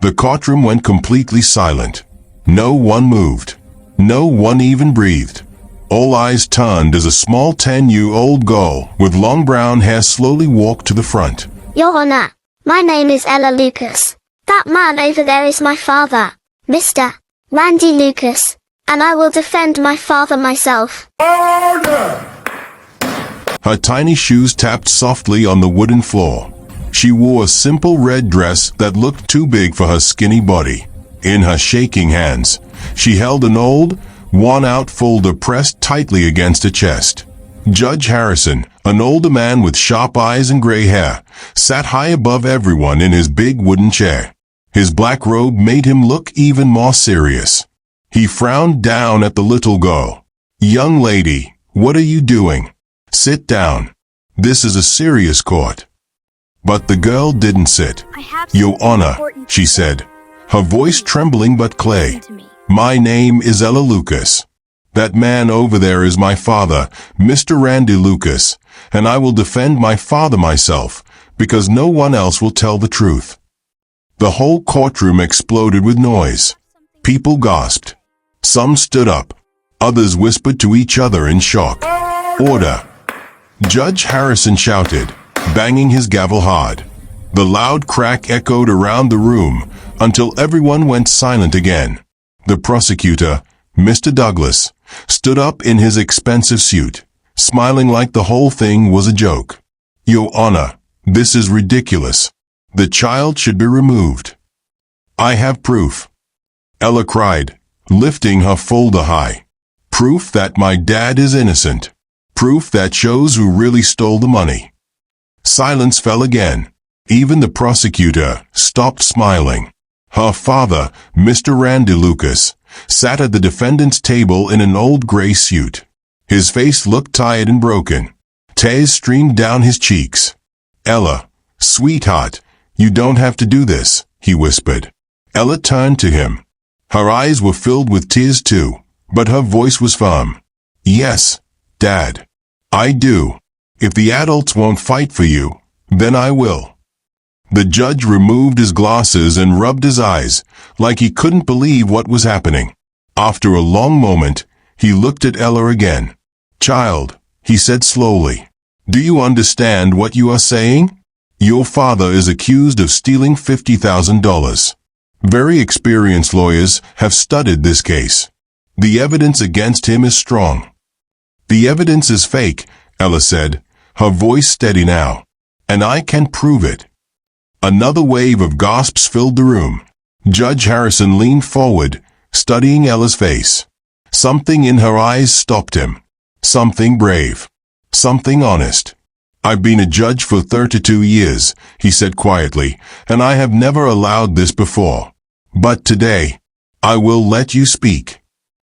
The courtroom went completely silent. No one moved. No one even breathed. All eyes turned as a small 10-year-old girl with long brown hair slowly walked to the front. Your Honor, my name is Ella Lucas. That man over there is my father, Mr. Randy Lucas, and I will defend my father myself. Order! Her tiny shoes tapped softly on the wooden floor. She wore a simple red dress that looked too big for her skinny body. In her shaking hands, she held an old, worn-out folder pressed tightly against her chest. Judge Harrison, an older man with sharp eyes and gray hair, sat high above everyone in his big wooden chair. His black robe made him look even more serious. He frowned down at the little girl. "Young lady, what are you doing? Sit down. This is a serious court." But the girl didn't sit. "Your Honor," she said, her voice trembling but clear. "My name is Ella Lucas. That man over there is my father, Mr. Randy Lucas, and I will defend my father myself, because no one else will tell the truth." The whole courtroom exploded with noise. People gasped. Some stood up. Others whispered to each other in shock. "Order!" Judge Harrison shouted, banging his gavel hard. The loud crack echoed around the room until everyone went silent again. The prosecutor, Mr. Douglas, stood up in his expensive suit, smiling like the whole thing was a joke. "Your Honor, this is ridiculous. The child should be removed." "I have proof," Ella cried, lifting her folder high. "Proof that my dad is innocent. Proof that shows who really stole the money." Silence fell again. Even the prosecutor stopped smiling. Her father, Mr. Randy Lucas, sat at the defendant's table in an old gray suit. His face looked tired and broken. Tears streamed down his cheeks. "Ella, sweetheart, you don't have to do this," he whispered. Ella turned to him. Her eyes were filled with tears too, but her voice was firm. "Yes, Dad, I do. If the adults won't fight for you, then I will." The judge removed his glasses and rubbed his eyes, like he couldn't believe what was happening. After a long moment, he looked at Ella again. "Child," he said slowly, "do you understand what you are saying? Your father is accused of stealing $50,000. Very experienced lawyers have studied this case. The evidence against him is strong." "The evidence is fake," Ella said, her voice steady now. "And I can prove it." Another wave of gasps filled the room. Judge Harrison leaned forward, studying Ella's face. Something in her eyes stopped him. Something brave. Something honest. "I've been a judge for 32 years, he said quietly, "and I have never allowed this before. But today, I will let you speak."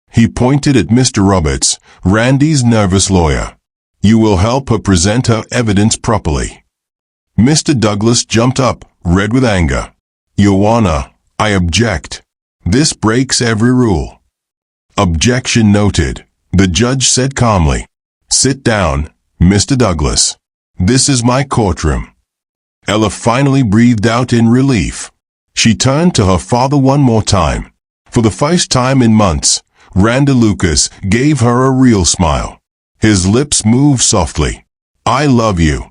He pointed at Mr. Roberts, Randy's nervous lawyer. "You will help her present her evidence properly." Mr. Douglas jumped up, red with anger. "Your Honor, I object. This breaks every rule." "Objection noted," the judge said calmly. "Sit down, Mr. Douglas. This is my courtroom." Ella finally breathed out in relief. She turned to her father one more time. For the first time in months, Randy Lucas gave her a real smile. His lips moved softly. "I love you."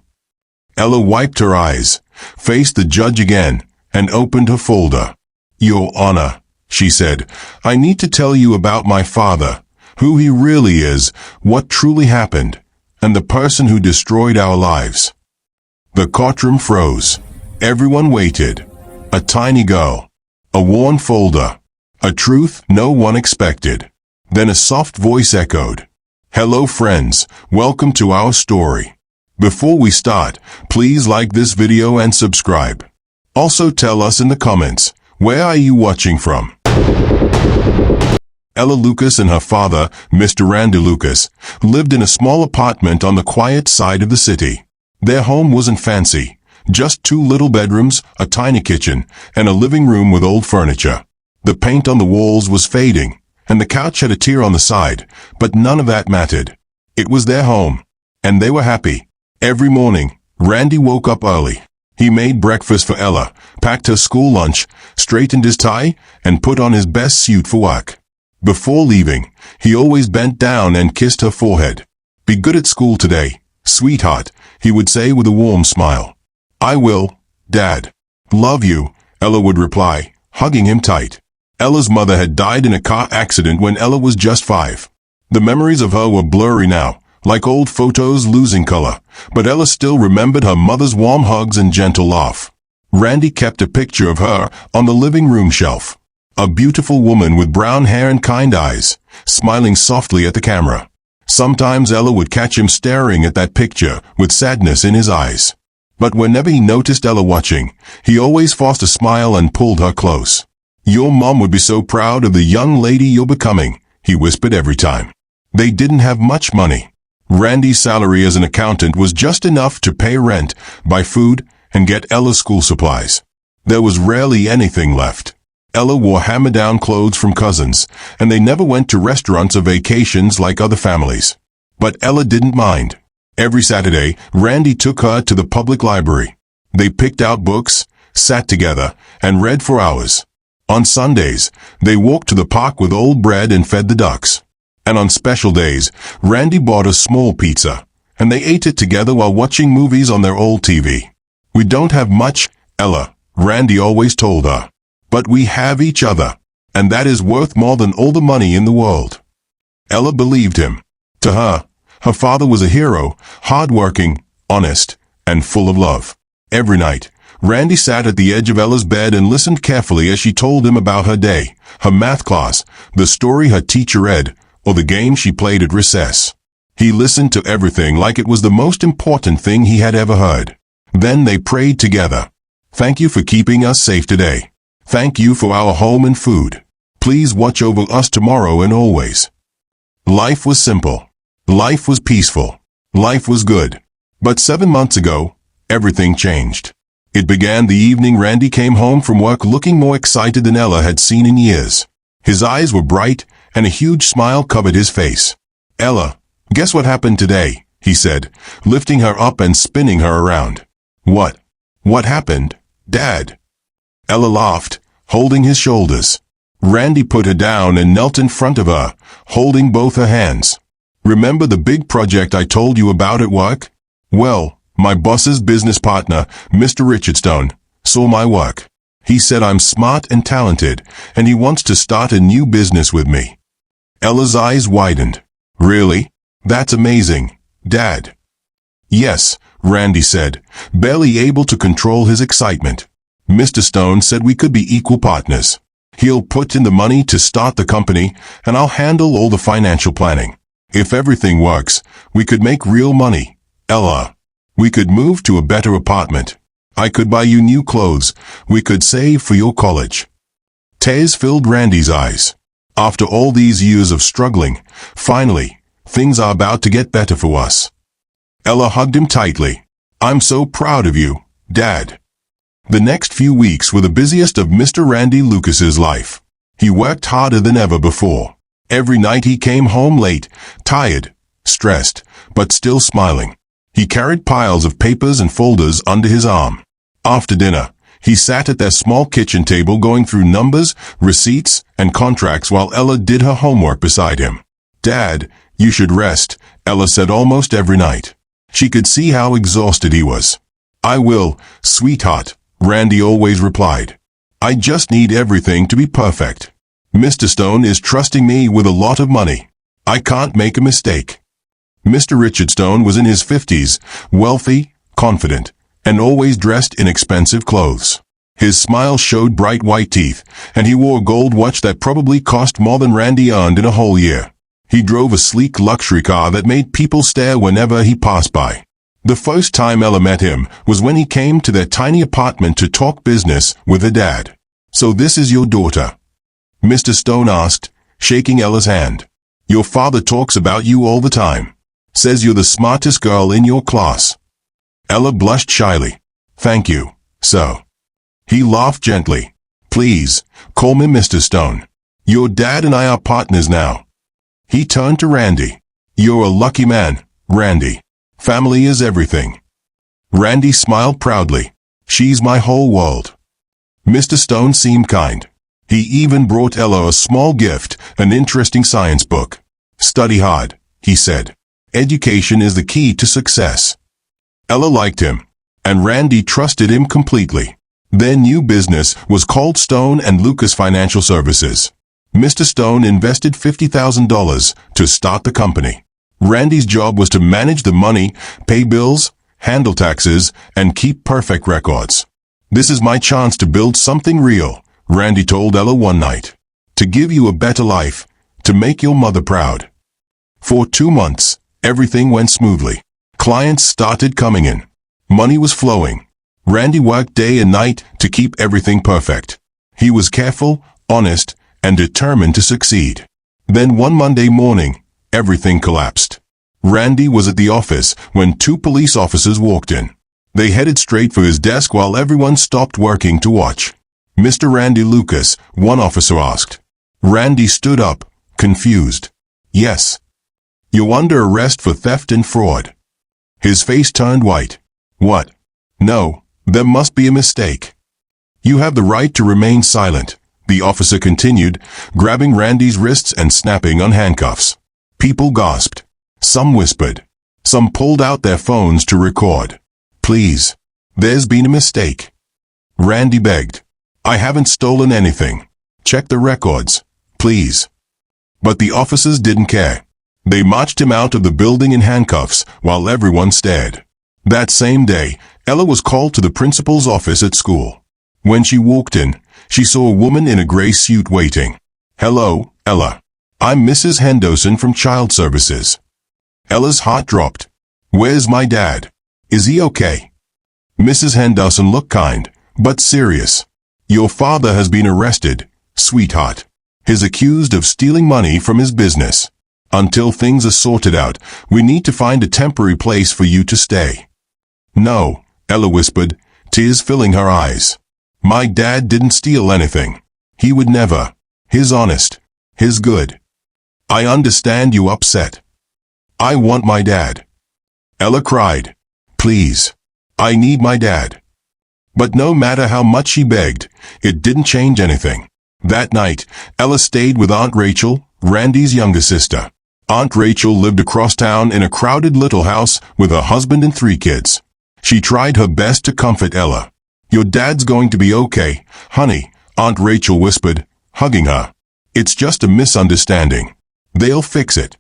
Ella wiped her eyes, faced the judge again, and opened her folder. "Your Honor," she said, "I need to tell you about my father, who he really is, what truly happened, and the person who destroyed our lives." The courtroom froze. Everyone waited. A tiny girl. A worn folder. A truth no one expected. Then a soft voice echoed. "Hello friends, welcome to our story. Before we start, please like this video and subscribe. Also tell us in the comments, where are you watching from?" Ella Lucas and her father, Mr. Randy Lucas, lived in a small apartment on the quiet side of the city. Their home wasn't fancy, just 2 little bedrooms, a tiny kitchen, and a living room with old furniture. The paint on the walls was fading, and the couch had a tear on the side, but none of that mattered. It was their home, and they were happy. Every morning, Randy woke up early. He made breakfast for Ella, packed her school lunch, straightened his tie, and put on his best suit for work. Before leaving, he always bent down and kissed her forehead. "Be good at school today, sweetheart," he would say with a warm smile. "I will, Dad." "Love you," Ella would reply, hugging him tight. Ella's mother had died in a car accident when Ella was just 5. The memories of her were blurry now, like old photos losing color, but Ella still remembered her mother's warm hugs and gentle laugh. Randy kept a picture of her on the living room shelf. A beautiful woman with brown hair and kind eyes, smiling softly at the camera. Sometimes Ella would catch him staring at that picture with sadness in his eyes. But whenever he noticed Ella watching, he always forced a smile and pulled her close. "Your mom would be so proud of the young lady you're becoming," he whispered every time. They didn't have much money. Randy's salary as an accountant was just enough to pay rent, buy food, and get Ella school supplies. There was rarely anything left. Ella wore hand-me-down clothes from cousins, and they never went to restaurants or vacations like other families. But Ella didn't mind. Every Saturday, Randy took her to the public library. They picked out books, sat together, and read for hours. On Sundays, they walked to the park with old bread and fed the ducks. And on special days, Randy bought a small pizza, and they ate it together while watching movies on their old TV. "We don't have much, Ella," Randy always told her. "But we have each other, and that is worth more than all the money in the world." Ella believed him. To her, her father was a hero, hard-working, honest, and full of love. Every night, Randy sat at the edge of Ella's bed and listened carefully as she told him about her day, her math class, the story her teacher read, or the game she played at recess. He listened to everything like it was the most important thing he had ever heard. Then they prayed together. "Thank you for keeping us safe today. Thank you for our home and food. Please watch over us tomorrow and always." Life was simple. Life was peaceful. Life was good. But 7 months ago, everything changed. It began the evening Randy came home from work looking more excited than Ella had seen in years. His eyes were bright, and a huge smile covered his face. "Ella, guess what happened today?" he said, lifting her up and spinning her around. "What? What happened, Dad?" Ella laughed, holding his shoulders. Randy put her down and knelt in front of her, holding both her hands. "Remember the big project I told you about at work? Well, my boss's business partner, Mr. Richardstone, saw my work. He said I'm smart and talented, and he wants to start a new business with me." Ella's eyes widened. "Really? That's amazing, Dad." "Yes," Randy said, barely able to control his excitement. "Mr. Stone said we could be equal partners. He'll put in the money to start the company, and I'll handle all the financial planning. If everything works, we could make real money, Ella. We could move to a better apartment. I could buy you new clothes. We could save for your college." Tears filled Randy's eyes. After all these years of struggling, finally, things are about to get better for us. Ella hugged him tightly. "I'm so proud of you, Dad." The next few weeks were the busiest of Mr. Randy Lucas's life. He worked harder than ever before. Every night he came home late, tired, stressed, but still smiling. He carried piles of papers and folders under his arm. After dinner, he sat at their small kitchen table going through numbers, receipts, and contracts while Ella did her homework beside him. "Dad, you should rest," Ella said almost every night. She could see how exhausted he was. "I will, sweetheart," Randy always replied. "I just need everything to be perfect. Mr. Stone is trusting me with a lot of money. I can't make a mistake." Mr. Richard Stone was in his 50s, wealthy, confident, and always dressed in expensive clothes. His smile showed bright white teeth, and he wore a gold watch that probably cost more than Randy earned in a whole year. He drove a sleek luxury car that made people stare whenever he passed by. The first time Ella met him was when he came to their tiny apartment to talk business with her dad. "So this is your daughter?" Mr. Stone asked, shaking Ella's hand. "Your father talks about you all the time. Says you're the smartest girl in your class." Ella blushed shyly. "Thank you, sir." He laughed gently. "Please, call me Mr. Stone. Your dad and I are partners now." He turned to Randy. "You're a lucky man, Randy. Family is everything." Randy smiled proudly. She's my whole world. Mr. Stone seemed kind. He even brought Ella a small gift, an interesting science book. Study hard, he said. Education is the key to success. Ella liked him, and Randy trusted him completely. Their new business was called Stone and Lucas Financial Services. Mr. Stone invested $50,000 to start the company. Randy's job was to manage the money, pay bills, handle taxes, and keep perfect records. This is my chance to build something real, Randy told Ella one night. To give you a better life, to make your mother proud. For 2 months, everything went smoothly. Clients started coming in. Money was flowing. Randy worked day and night to keep everything perfect. He was careful, honest, and determined to succeed. Then one Monday morning, everything collapsed. Randy was at the office when 2 police officers walked in. They headed straight for his desk while everyone stopped working to watch. Mr. Randy Lucas, one officer asked. Randy stood up, confused. Yes. You're under arrest for theft and fraud. His face turned white. What? No, there must be a mistake. You have the right to remain silent, the officer continued, grabbing Randy's wrists and snapping on handcuffs. People gasped. Some whispered. Some pulled out their phones to record. Please. There's been a mistake. Randy begged. I haven't stolen anything. Check the records, please. But the officers didn't care. They marched him out of the building in handcuffs while everyone stared. That same day, Ella was called to the principal's office at school. When she walked in, she saw a woman in a gray suit waiting. Hello, Ella. I'm Mrs. Henderson from Child Services. Ella's heart dropped. Where's my dad? Is he okay? Mrs. Henderson looked kind, but serious. Your father has been arrested, sweetheart. He's accused of stealing money from his business. Until things are sorted out, we need to find a temporary place for you to stay. No, Ella whispered, tears filling her eyes. My dad didn't steal anything. He would never. He's honest. He's good. I understand you upset. I want my dad. Ella cried. Please. I need my dad. But no matter how much she begged, it didn't change anything. That night, Ella stayed with Aunt Rachel, Randy's younger sister. Aunt Rachel lived across town in a crowded little house with her husband and 3 kids. She tried her best to comfort Ella. Your dad's going to be okay, honey, Aunt Rachel whispered, hugging her. It's just a misunderstanding. They'll fix it.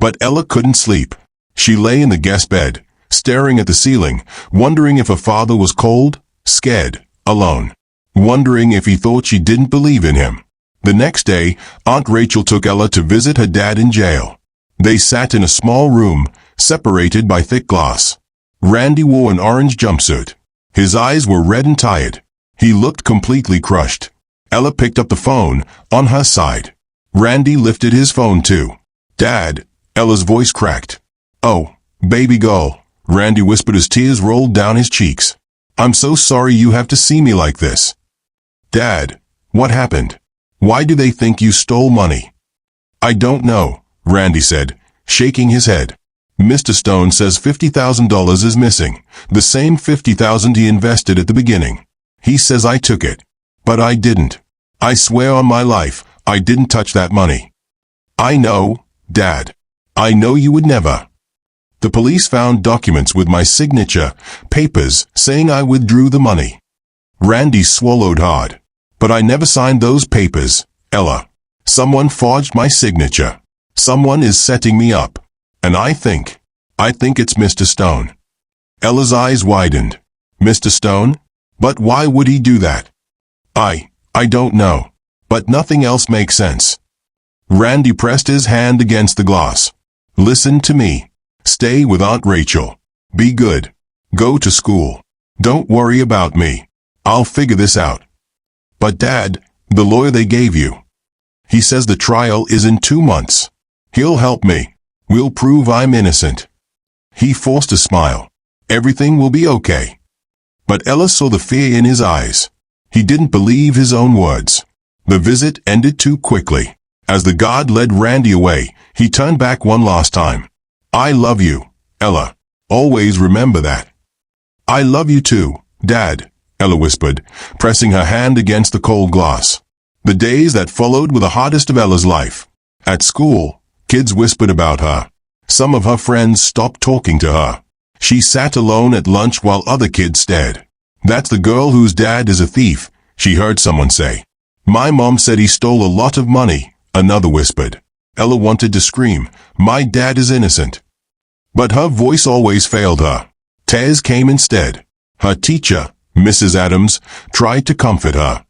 But Ella couldn't sleep. She lay in the guest bed, staring at the ceiling, wondering if her father was cold, scared, alone. Wondering if he thought she didn't believe in him. The next day, Aunt Rachel took Ella to visit her dad in jail. They sat in a small room, separated by thick glass. Randy wore an orange jumpsuit. His eyes were red and tired. He looked completely crushed. Ella picked up the phone, on her side. Randy lifted his phone too. Dad, Ella's voice cracked. Oh, baby girl, Randy whispered as tears rolled down his cheeks. I'm so sorry you have to see me like this. Dad, what happened? Why do they think you stole money? I don't know, Randy said, shaking his head. Mr. Stone says $50,000 is missing, the same $50,000 he invested at the beginning. He says I took it. But I didn't. I swear on my life, I didn't touch that money. I know, Dad. I know you would never. The police found documents with my signature, papers saying I withdrew the money. Randy swallowed hard. But I never signed those papers, Ella. Someone forged my signature. Someone is setting me up. And I think it's Mr. Stone. Ella's eyes widened. Mr. Stone? But why would he do that? I don't know. But nothing else makes sense. Randy pressed his hand against the glass. Listen to me. Stay with Aunt Rachel. Be good. Go to school. Don't worry about me. I'll figure this out. But Dad, the lawyer they gave you. He says the trial is in 2 months. He'll help me. We'll prove I'm innocent. He forced a smile. Everything will be okay. But Ella saw the fear in his eyes. He didn't believe his own words. The visit ended too quickly. As the guard led Randy away, he turned back one last time. I love you, Ella. Always remember that. I love you too, Dad, Ella whispered, pressing her hand against the cold glass. The days that followed were the hardest of Ella's life. At school, kids whispered about her. Some of her friends stopped talking to her. She sat alone at lunch while other kids stared. "That's the girl whose dad is a thief," she heard someone say. "My mom said he stole a lot of money," another whispered. Ella wanted to scream, "My dad is innocent." But her voice always failed her. Tears came instead. Her teacher, Mrs. Adams, tried to comfort her.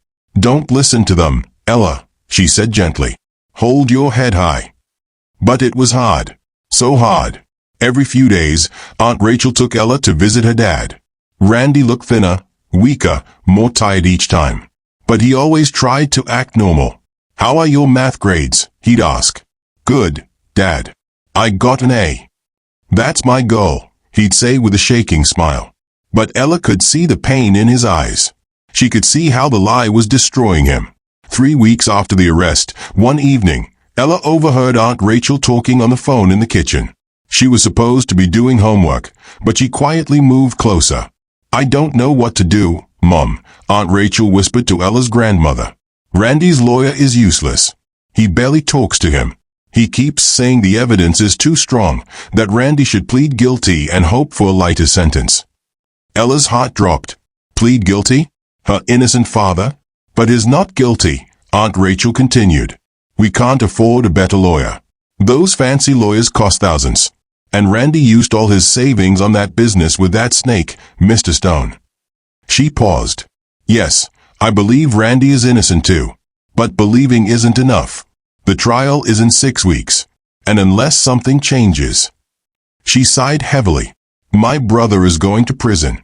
"Don't listen to them, Ella," she said gently. "Hold your head high." But it was hard. So hard. Every few days, Aunt Rachel took Ella to visit her dad. Randy looked thinner, weaker, more tired each time. But he always tried to act normal. "How are your math grades?" he'd ask. "Good, Dad. I got an A." "That's my goal," he'd say with a shaking smile. But Ella could see the pain in his eyes. She could see how the lie was destroying him. 3 weeks after the arrest, one evening, Ella overheard Aunt Rachel talking on the phone in the kitchen. She was supposed to be doing homework, but she quietly moved closer. "I don't know what to do, Mom," Aunt Rachel whispered to Ella's grandmother. "Randy's lawyer is useless. He barely talks to him. He keeps saying the evidence is too strong, that Randy should plead guilty and hope for a lighter sentence." Ella's heart dropped. Plead guilty? Her innocent father? "But he's not guilty," Aunt Rachel continued. "We can't afford a better lawyer. Those fancy lawyers cost thousands. And Randy used all his savings on that business with that snake, Mr. Stone." She paused. "Yes, I believe Randy is innocent too. But believing isn't enough. The trial is in 6 weeks. And unless something changes." She sighed heavily. "My brother is going to prison."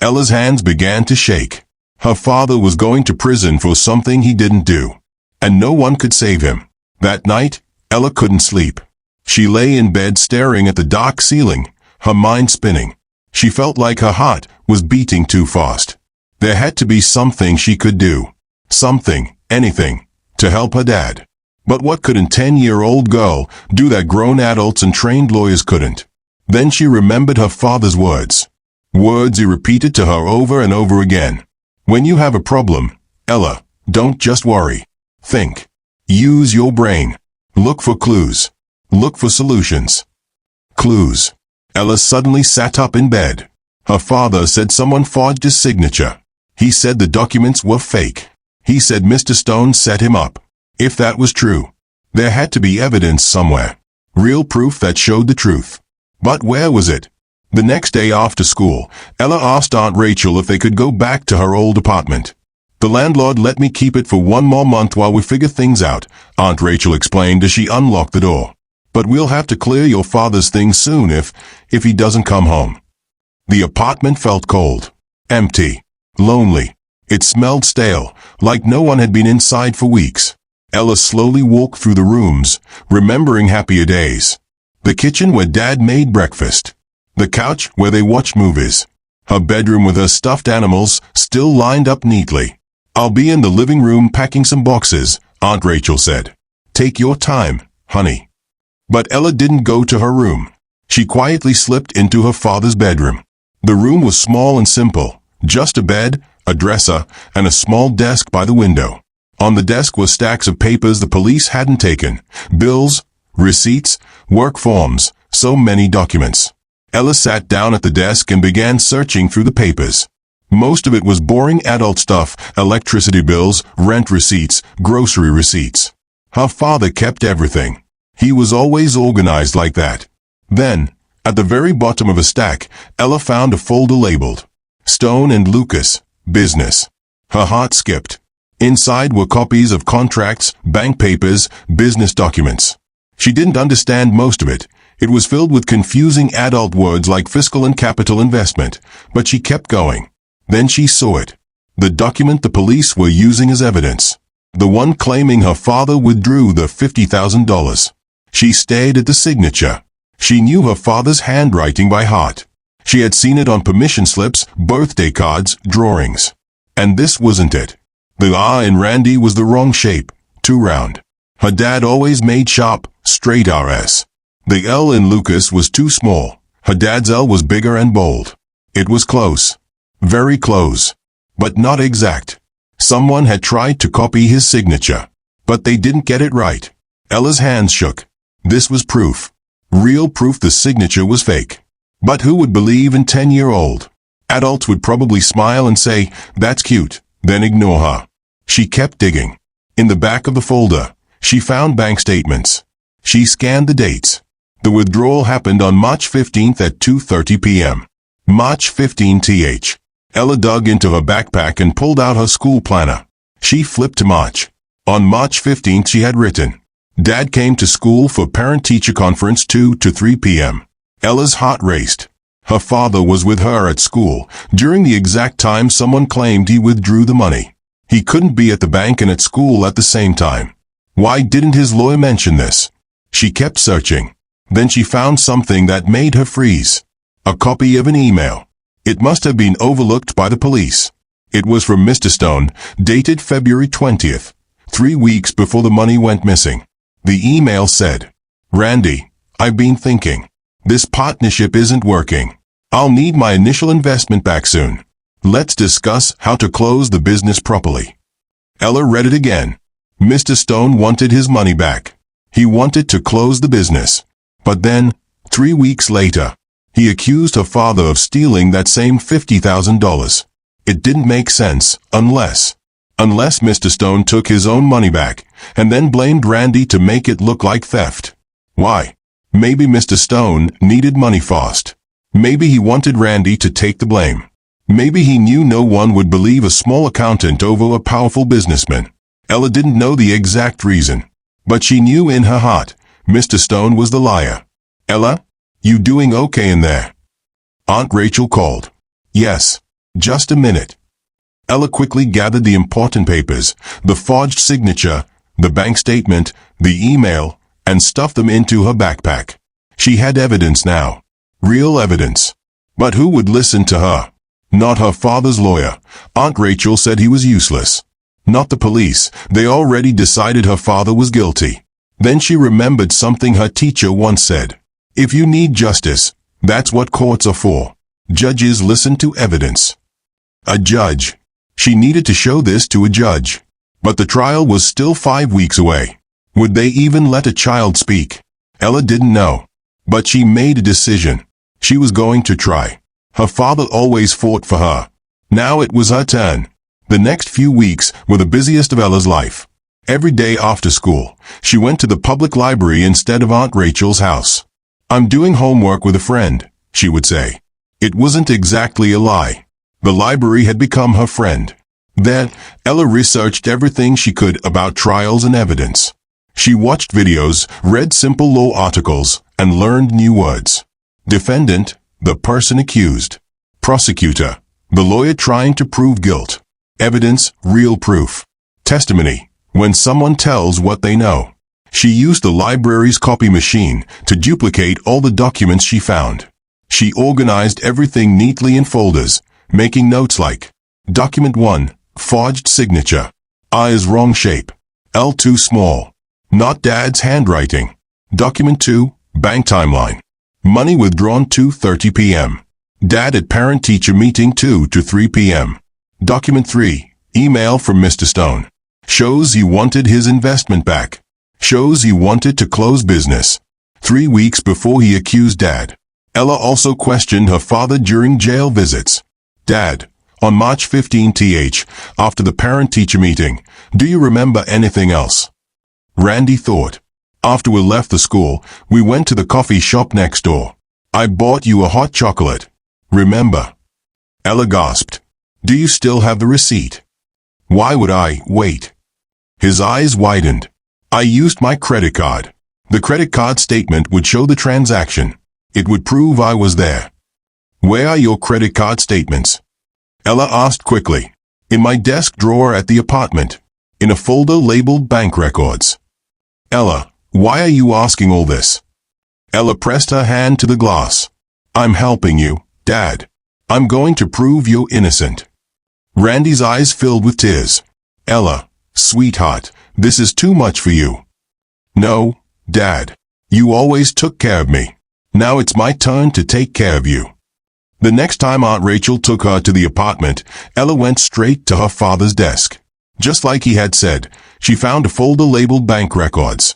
Ella's hands began to shake. Her father was going to prison for something he didn't do. And no one could save him. That night, Ella couldn't sleep. She lay in bed staring at the dark ceiling, her mind spinning. She felt like her heart was beating too fast. There had to be something she could do. Something, anything, to help her dad. But what could a 10-year-old girl do that grown adults and trained lawyers couldn't? Then she remembered her father's words. Words he repeated to her over and over again. "When you have a problem, Ella, don't just worry. Think. Use your brain. Look for clues. Look for solutions." Clues. Ella suddenly sat up in bed. Her father said someone forged his signature. He said the documents were fake. He said Mr. Stone set him up. If that was true, there had to be evidence somewhere. Real proof that showed the truth. But where was it? The next day after school, Ella asked Aunt Rachel if they could go back to her old apartment. "The landlord let me keep it for 1 more month while we figure things out," Aunt Rachel explained as she unlocked the door. "But we'll have to clear your father's things soon if he doesn't come home." The apartment felt cold, empty, lonely. It smelled stale, like no one had been inside for weeks. Ella slowly walked through the rooms, remembering happier days. The kitchen where Dad made breakfast. The couch where they watched movies. Her bedroom with her stuffed animals still lined up neatly. "I'll be in the living room packing some boxes," Aunt Rachel said. "Take your time, honey." But Ella didn't go to her room. She quietly slipped into her father's bedroom. The room was small and simple, just a bed, a dresser, and a small desk by the window. On the desk were stacks of papers the police hadn't taken, bills, receipts, work forms, so many documents. Ella sat down at the desk and began searching through the papers. Most of it was boring adult stuff, electricity bills, rent receipts, grocery receipts. Her father kept everything. He was always organized like that. Then, at the very bottom of a stack, Ella found a folder labeled Stone and Lucas, Business. Her heart skipped. Inside were copies of contracts, bank papers, business documents. She didn't understand most of it. It was filled with confusing adult words like fiscal and capital investment, but she kept going. Then she saw it. The document the police were using as evidence. The one claiming her father withdrew the $50,000. She stared at the signature. She knew her father's handwriting by heart. She had seen it on permission slips, birthday cards, drawings. And this wasn't it. The R in Randy was the wrong shape, too round. Her dad always made sharp, straight RS. The L in Lucas was too small. Her dad's L was bigger and bold. It was close. Very close. but not exact. Someone had tried to copy his signature, but they didn't get it right. Ella's hands shook. This was proof. Real proof the signature was fake. But who would believe in 10-year-old? Adults would probably smile and say, "That's cute," then ignore her. She kept digging. In the back of the folder, she found bank statements. She scanned the dates. The withdrawal happened on March 15th at 2:30 p.m. March 15th. Ella dug into her backpack and pulled out her school planner. She flipped to March. On March 15th she had written, "Dad came to school for parent-teacher conference 2 to 3 p.m. Ella's heart raced. Her father was with her at school during the exact time someone claimed he withdrew the money. He couldn't be at the bank and at school at the same time. Why didn't his lawyer mention this? She kept searching. Then she found something that made her freeze. A copy of an email. It must have been overlooked by the police. It was from Mr. Stone, dated February 20th, 3 weeks before the money went missing. The email said, "Randy, I've been thinking. This partnership isn't working. I'll need my initial investment back soon. Let's discuss how to close the business properly." Ella read it again. Mr. Stone wanted his money back. He wanted to close the business. But then, 3 weeks later, he accused her father of stealing that same $50,000. It didn't make sense, unless Mr. Stone took his own money back, and then blamed Randy to make it look like theft. Why? Maybe Mr. Stone needed money fast. Maybe he wanted Randy to take the blame. Maybe he knew no one would believe a small accountant over a powerful businessman. Ella didn't know the exact reason, but she knew in her heart, Mr. Stone was the liar. "Ella, you doing okay in there?" Aunt Rachel called. "Yes, just a minute." Ella quickly gathered the important papers, the forged signature, the bank statement, the email, and stuffed them into her backpack. She had evidence now. Real evidence. But who would listen to her? Not her father's lawyer. Aunt Rachel said he was useless. Not the police. They already decided her father was guilty. Then she remembered something her teacher once said. If you need justice, that's what courts are for. Judges listen to evidence. A judge. She needed to show this to a judge. But the trial was still 5 weeks away. Would they even let a child speak? Ella didn't know. But she made a decision. She was going to try. Her father always fought for her. Now it was her turn. The next few weeks were the busiest of Ella's life. Every day after school, she went to the public library instead of Aunt Rachel's house. "I'm doing homework with a friend," she would say. It wasn't exactly a lie. The library had become her friend. There, Ella researched everything she could about trials and evidence. She watched videos, read simple law articles, and learned new words. Defendant, the person accused. Prosecutor, the lawyer trying to prove guilt. Evidence, real proof. Testimony, when someone tells what they know. She used the library's copy machine to duplicate all the documents she found. She organized everything neatly in folders, making notes like Document 1, forged signature. I is wrong shape. L too small. Not Dad's handwriting. Document 2, bank timeline. Money withdrawn 2:30 p.m. Dad at parent-teacher meeting 2 to 3 p.m. Document 3, email from Mr. Stone. Shows he wanted his investment back. Shows he wanted to close business. 3 weeks before he accused Dad. Ella also questioned her father during jail visits. Dad, on March 15th, after the parent-teacher meeting, do you remember anything else? Randy thought. After we left the school, we went to the coffee shop next door. I bought you a hot chocolate. Remember? Ella gasped. Do you still have the receipt? Why would I wait? His eyes widened. I used my credit card. The credit card statement would show the transaction. It would prove I was there. Where are your credit card statements? Ella asked quickly. In my desk drawer at the apartment. In a folder labeled bank records. Ella, why are you asking all this? Ella pressed her hand to the glass. I'm helping you, Dad. I'm going to prove you're innocent. Randy's eyes filled with tears. Ella, sweetheart, this is too much for you. No, Dad. You always took care of me. Now it's my turn to take care of you. The next time Aunt Rachel took her to the apartment, Ella went straight to her father's desk. Just like he had said, she found a folder labeled bank records.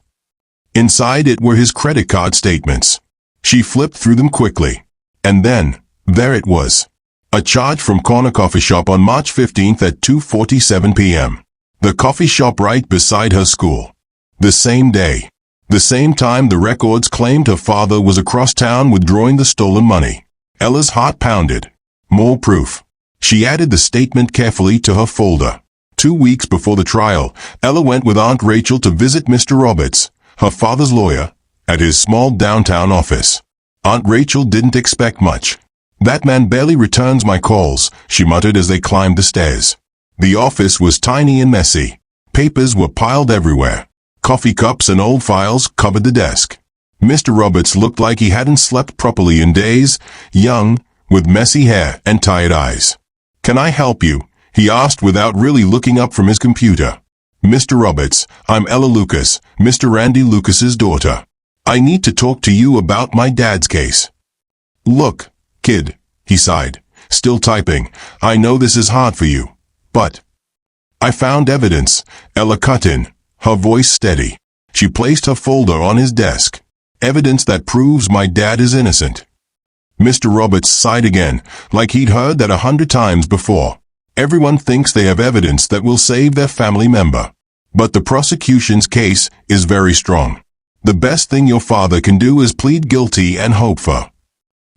Inside it were his credit card statements. She flipped through them quickly. And then, there it was. A charge from Corner Coffee Shop on March 15th at 2:47 p.m. The coffee shop right beside her school. The same day. The same time the records claimed her father was across town withdrawing the stolen money. Ella's heart pounded. More proof. She added the statement carefully to her folder. 2 weeks before the trial, Ella went with Aunt Rachel to visit Mr. Roberts, her father's lawyer, at his small downtown office. Aunt Rachel didn't expect much. "That man barely returns my calls," she muttered as they climbed the stairs. The office was tiny and messy. Papers were piled everywhere. Coffee cups and old files covered the desk. Mr. Roberts looked like he hadn't slept properly in days, young, with messy hair and tired eyes. "Can I help you?" he asked without really looking up from his computer. "Mr. Roberts, I'm Ella Lucas, Mr. Randy Lucas's daughter. I need to talk to you about my dad's case." "Look, kid," he sighed, still typing, "I know this is hard for you, but..." "I found evidence," Ella cut in, her voice steady. She placed her folder on his desk. "Evidence that proves my dad is innocent." Mr. Roberts sighed again, like he'd heard that 100 times before. Everyone thinks they have evidence that will save their family member. But the prosecution's case is very strong. The best thing your father can do is plead guilty and hope for.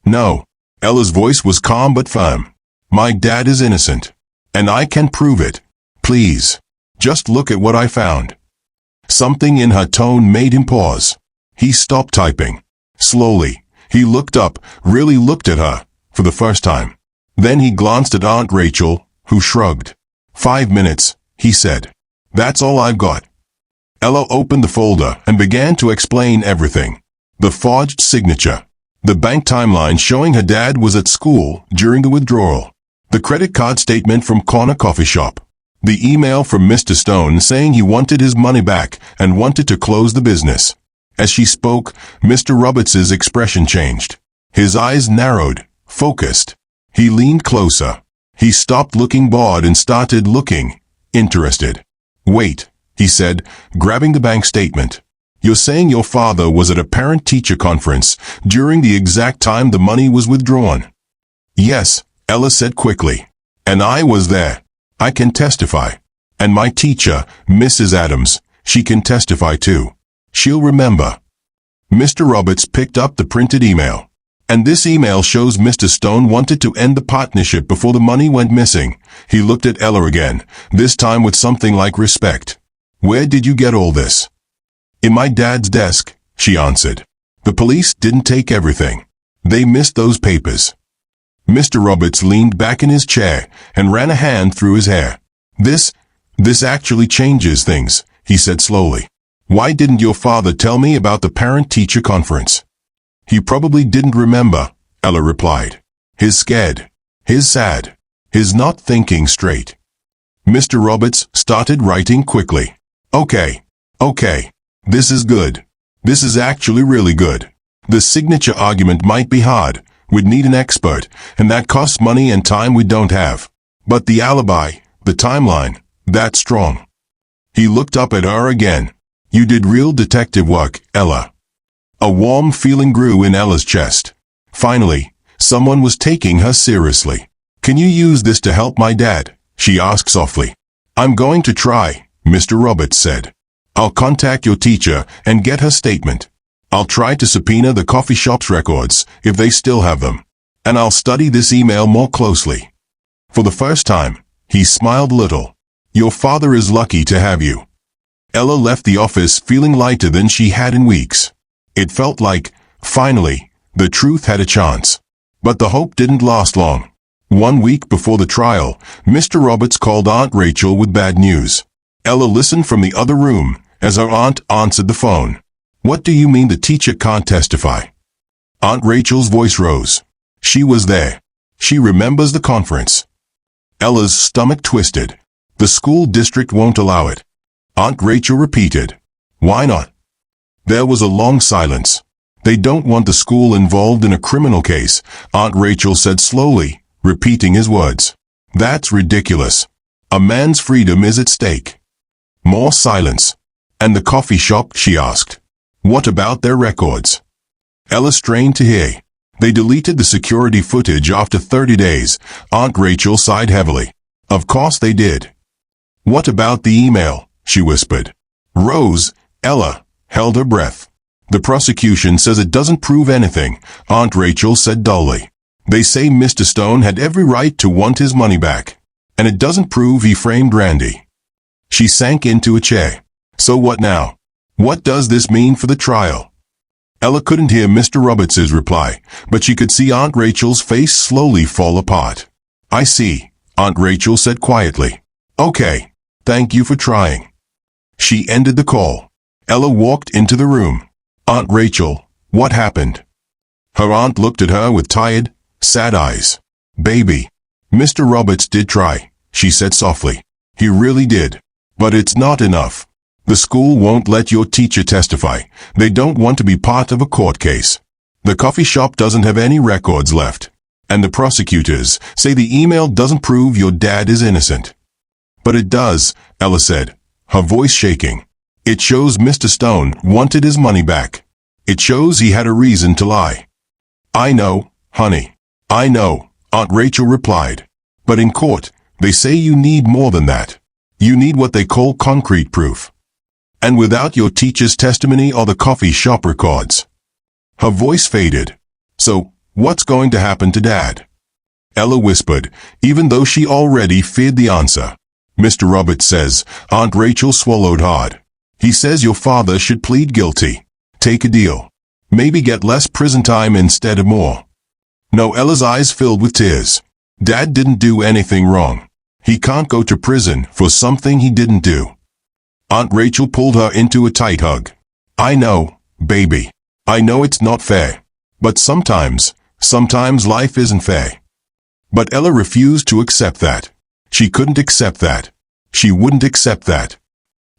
"No." Ella's voice was calm but firm. "My dad is innocent. And I can prove it. Please. Just look at what I found." Something in her tone made him pause. He stopped typing. Slowly, he looked up, really looked at her, for the first time. Then he glanced at Aunt Rachel, who shrugged. "5 minutes," he said. "That's all I've got." Ella opened the folder and began to explain everything. The forged signature. The bank timeline showing her dad was at school during the withdrawal. The credit card statement from Corner Coffee Shop. The email from Mr. Stone saying he wanted his money back and wanted to close the business. As she spoke, Mr. Roberts's expression changed. His eyes narrowed, focused. He leaned closer. He stopped looking bored and started looking interested. "Wait," he said, grabbing the bank statement. "You're saying your father was at a parent-teacher conference during the exact time the money was withdrawn?" "Yes," Ella said quickly. "And I was there. I can testify. And my teacher, Mrs. Adams, she can testify too. She'll remember." Mr. Roberts picked up the printed email. "And this email shows Mr. Stone wanted to end the partnership before the money went missing." He looked at Ella again, this time with something like respect. "Where did you get all this?" "In my dad's desk," she answered. "The police didn't take everything. They missed those papers." Mr. Roberts leaned back in his chair and ran a hand through his hair. This actually changes things," he said slowly. "Why didn't your father tell me about the parent-teacher conference?" "He probably didn't remember," Ella replied. "He's scared. He's sad. He's not thinking straight." Mr. Roberts started writing quickly. Okay. This is good. This is actually really good. The signature argument might be hard. We'd need an expert, and that costs money and time we don't have. But the alibi, the timeline, that's strong." He looked up at her again. "You did real detective work, Ella." A warm feeling grew in Ella's chest. Finally, someone was taking her seriously. "Can you use this to help my dad?" she asked softly. "I'm going to try," Mr. Roberts said. "I'll contact your teacher and get her statement. I'll try to subpoena the coffee shop's records, if they still have them. And I'll study this email more closely." For the first time, he smiled a little. "Your father is lucky to have you." Ella left the office feeling lighter than she had in weeks. It felt like, finally, the truth had a chance. But the hope didn't last long. 1 week before the trial, Mr. Roberts called Aunt Rachel with bad news. Ella listened from the other room as her aunt answered the phone. "What do you mean the teacher can't testify?" Aunt Rachel's voice rose. She was there. She remembers the conference. Ella's stomach twisted. "The school district won't allow it." Aunt Rachel repeated. "Why not?" There was a long silence. They don't want the school involved in a criminal case, Aunt Rachel said slowly, repeating his words. That's ridiculous. A man's freedom is at stake. More silence. And the coffee shop, she asked. What about their records? Ella strained to hear. They deleted the security footage after 30 days, Aunt Rachel sighed heavily. Of course they did. What about the email? She whispered. Rose, Ella, held her breath. The prosecution says it doesn't prove anything, Aunt Rachel said dully. They say Mr. Stone had every right to want his money back. And it doesn't prove he framed Randy. She sank into a chair. So what now? What does this mean for the trial? Ella couldn't hear Mr. Roberts's reply, but she could see Aunt Rachel's face slowly fall apart. I see, Aunt Rachel said quietly. Okay, thank you for trying. She ended the call. Ella walked into the room. Aunt Rachel, what happened? Her aunt looked at her with tired, sad eyes. Baby, Mr. Roberts did try, she said softly. He really did. But it's not enough. The school won't let your teacher testify. They don't want to be part of a court case. The coffee shop doesn't have any records left. And the prosecutors say the email doesn't prove your dad is innocent. But it does, Ella said, her voice shaking. It shows Mr. Stone wanted his money back. It shows he had a reason to lie. I know, honey. I know, Aunt Rachel replied. But in court, they say you need more than that. You need what they call concrete proof. And without your teacher's testimony or the coffee shop records. Her voice faded. So, what's going to happen to Dad? Ella whispered, even though she already feared the answer. Mr. Roberts says, Aunt Rachel swallowed hard. He says your father should plead guilty. Take a deal. Maybe get less prison time instead of more. No, Ella's eyes filled with tears. Dad didn't do anything wrong. He can't go to prison for something he didn't do. Aunt Rachel pulled her into a tight hug. I know, baby. I know it's not fair. But sometimes life isn't fair. But Ella refused to accept that. She couldn't accept that. She wouldn't accept that.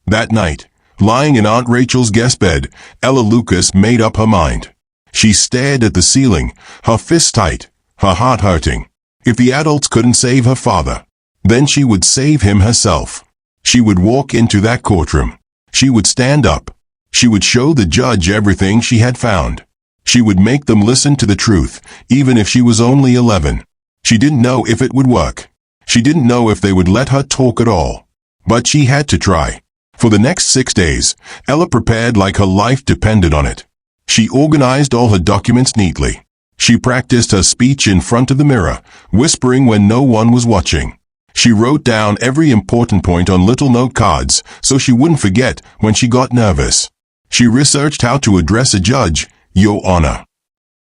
That night, lying in Aunt Rachel's guest bed, Ella Lucas made up her mind. She stared at the ceiling, her fists tight, her heart hurting. If the adults couldn't save her father, then she would save him herself. She would walk into that courtroom. She would stand up. She would show the judge everything she had found. She would make them listen to the truth, even if she was only 11. She didn't know if it would work. She didn't know if they would let her talk at all. But she had to try. For the next 6 days, Ella prepared like her life depended on it. She organized all her documents neatly. She practiced her speech in front of the mirror, whispering when no one was watching. She wrote down every important point on little note cards so she wouldn't forget when she got nervous. She researched how to address a judge, Your Honor.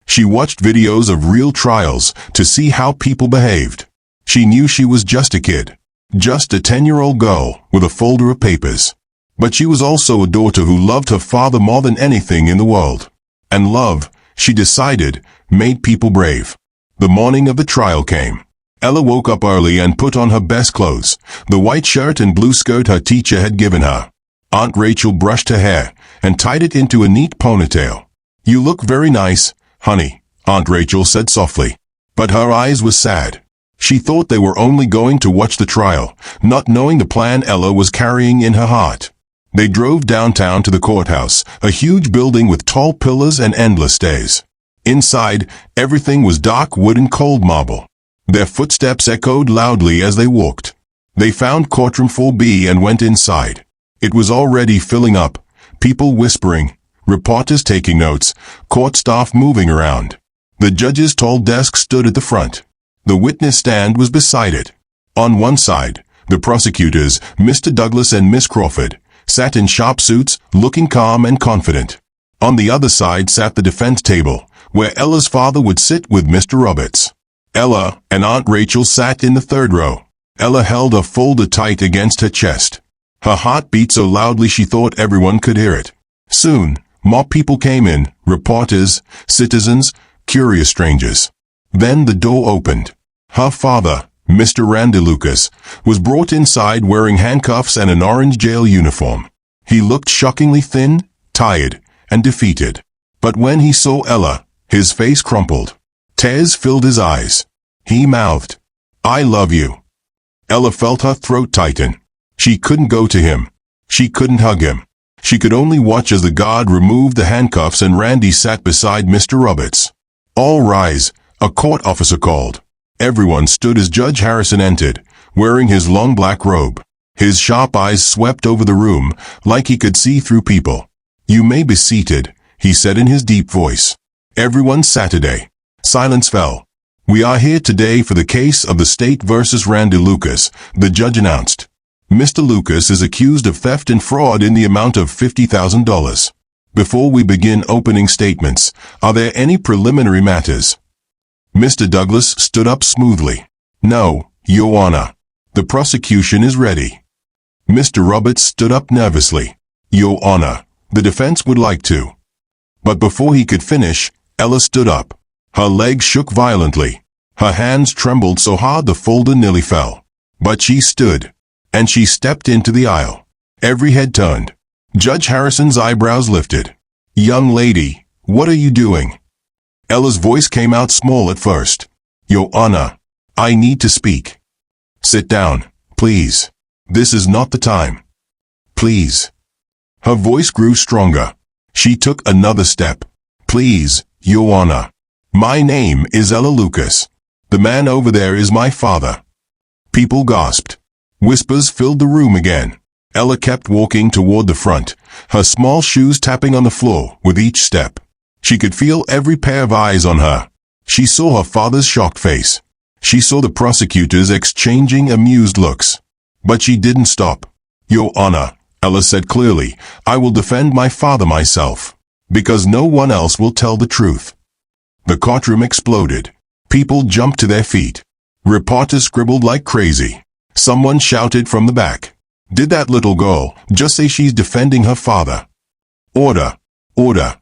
She watched videos of real trials to see how people behaved. She knew she was just a kid, just a 10-year-old girl with a folder of papers. But she was also a daughter who loved her father more than anything in the world. And love, she decided, made people brave. The morning of the trial came. Ella woke up early and put on her best clothes, the white shirt and blue skirt her teacher had given her. Aunt Rachel brushed her hair and tied it into a neat ponytail. You look very nice, honey, Aunt Rachel said softly. But her eyes were sad. She thought they were only going to watch the trial, not knowing the plan Ella was carrying in her heart. They drove downtown to the courthouse, a huge building with tall pillars and endless stairs. Inside, everything was dark wood and cold marble. Their footsteps echoed loudly as they walked. They found courtroom 4B and went inside. It was already filling up, people whispering, reporters taking notes, court staff moving around. The judge's tall desk stood at the front. The witness stand was beside it. On one side, the prosecutors, Mr. Douglas and Miss Crawford, sat in sharp suits, looking calm and confident. On the other side sat the defense table, where Ella's father would sit with Mr. Roberts. Ella and Aunt Rachel sat in the third row. Ella held her folder tight against her chest. Her heart beat so loudly she thought everyone could hear it. Soon, more people came in, reporters, citizens, curious strangers. Then the door opened. Her father, Mr. Randy Lucas, was brought inside wearing handcuffs and an orange jail uniform. He looked shockingly thin, tired, and defeated. But when he saw Ella, his face crumpled. Tears filled his eyes. He mouthed, "I love you." Ella felt her throat tighten. She couldn't go to him. She couldn't hug him. She could only watch as the guard removed the handcuffs and Randy sat beside Mr. Roberts. "All rise," a court officer called. Everyone stood as Judge Harrison entered, wearing his long black robe. His sharp eyes swept over the room, like he could see through people. "You may be seated," he said in his deep voice. Everyone sat today. Silence fell. "We are here today for the case of the state versus Randy Lucas," the judge announced. "Mr. Lucas is accused of theft and fraud in the amount of $50,000. Before we begin opening statements, are there any preliminary matters?" Mr. Douglas stood up smoothly. "No, Your Honor. The prosecution is ready." Mr. Roberts stood up nervously. "Your Honor, the defense would like to." But before he could finish, Ella stood up. Her legs shook violently. Her hands trembled so hard the folder nearly fell. But she stood. And she stepped into the aisle. Every head turned. Judge Harrison's eyebrows lifted. "Young lady, what are you doing?" Ella's voice came out small at first. "Your Honor, I need to speak." "Sit down, please. This is not the time. Please." Her voice grew stronger. She took another step. "Please, Your Honor. My name is Ella Lucas. The man over there is my father." People gasped. Whispers filled the room again. Ella kept walking toward the front, her small shoes tapping on the floor with each step. She could feel every pair of eyes on her. She saw her father's shocked face. She saw the prosecutors exchanging amused looks. But she didn't stop. "Your Honor," Ella said clearly, "I will defend my father myself, because no one else will tell the truth." The courtroom exploded. People jumped to their feet. Reporters scribbled like crazy. Someone shouted from the back, "Did that little girl just say she's defending her father?" "Order! Order!"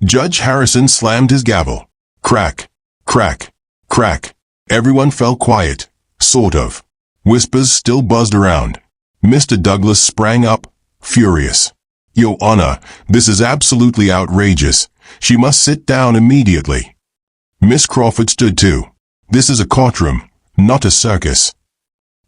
Judge Harrison slammed his gavel. Crack! Crack! Crack! Everyone fell quiet. Sort of. Whispers still buzzed around. Mr. Douglas sprang up, furious. "Your Honor, this is absolutely outrageous. She must sit down immediately." Miss Crawford stood too. "This is a courtroom, not a circus."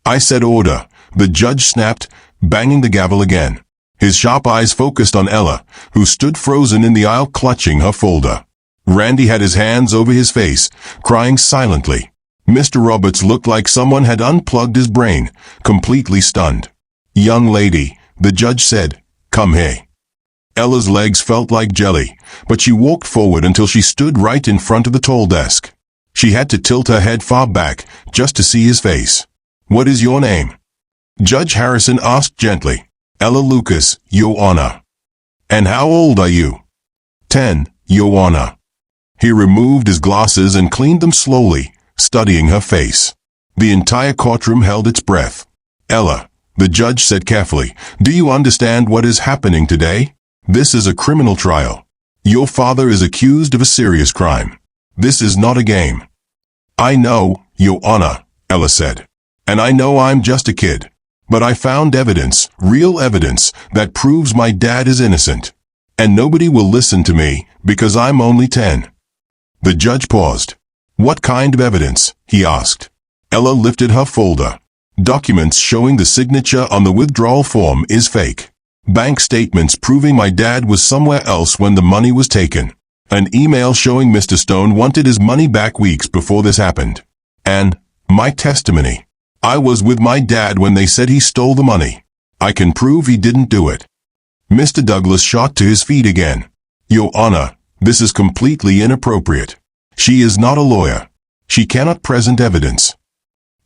"I said order," the judge snapped, banging the gavel again. His sharp eyes focused on Ella, who stood frozen in the aisle clutching her folder. Randy had his hands over his face, crying silently. Mr. Roberts looked like someone had unplugged his brain, completely stunned. "Young lady," the judge said, "come here." Ella's legs felt like jelly, but she walked forward until she stood right in front of the tall desk. She had to tilt her head far back just to see his face. "What is your name?" Judge Harrison asked gently. "Ella Lucas, Your Honor." "And how old are you?" 10, Your Honor." He removed his glasses and cleaned them slowly, studying her face. The entire courtroom held its breath. "Ella," the judge said carefully, "do you understand what is happening today? This is a criminal trial. Your father is accused of a serious crime. This is not a game." "I know, Your Honor," Ella said. "And I know I'm just a kid. But I found evidence, real evidence, that proves my dad is innocent. And nobody will listen to me, because I'm only 10. The judge paused. "What kind of evidence?" he asked. Ella lifted her folder. "Documents showing the signature on the withdrawal form is fake. Bank statements proving my dad was somewhere else when the money was taken. An email showing Mr. Stone wanted his money back weeks before this happened. And my testimony. I was with my dad when they said he stole the money. I can prove he didn't do it." Mr. Douglas shot to his feet again. "Your Honor, this is completely inappropriate. She is not a lawyer. She cannot present evidence."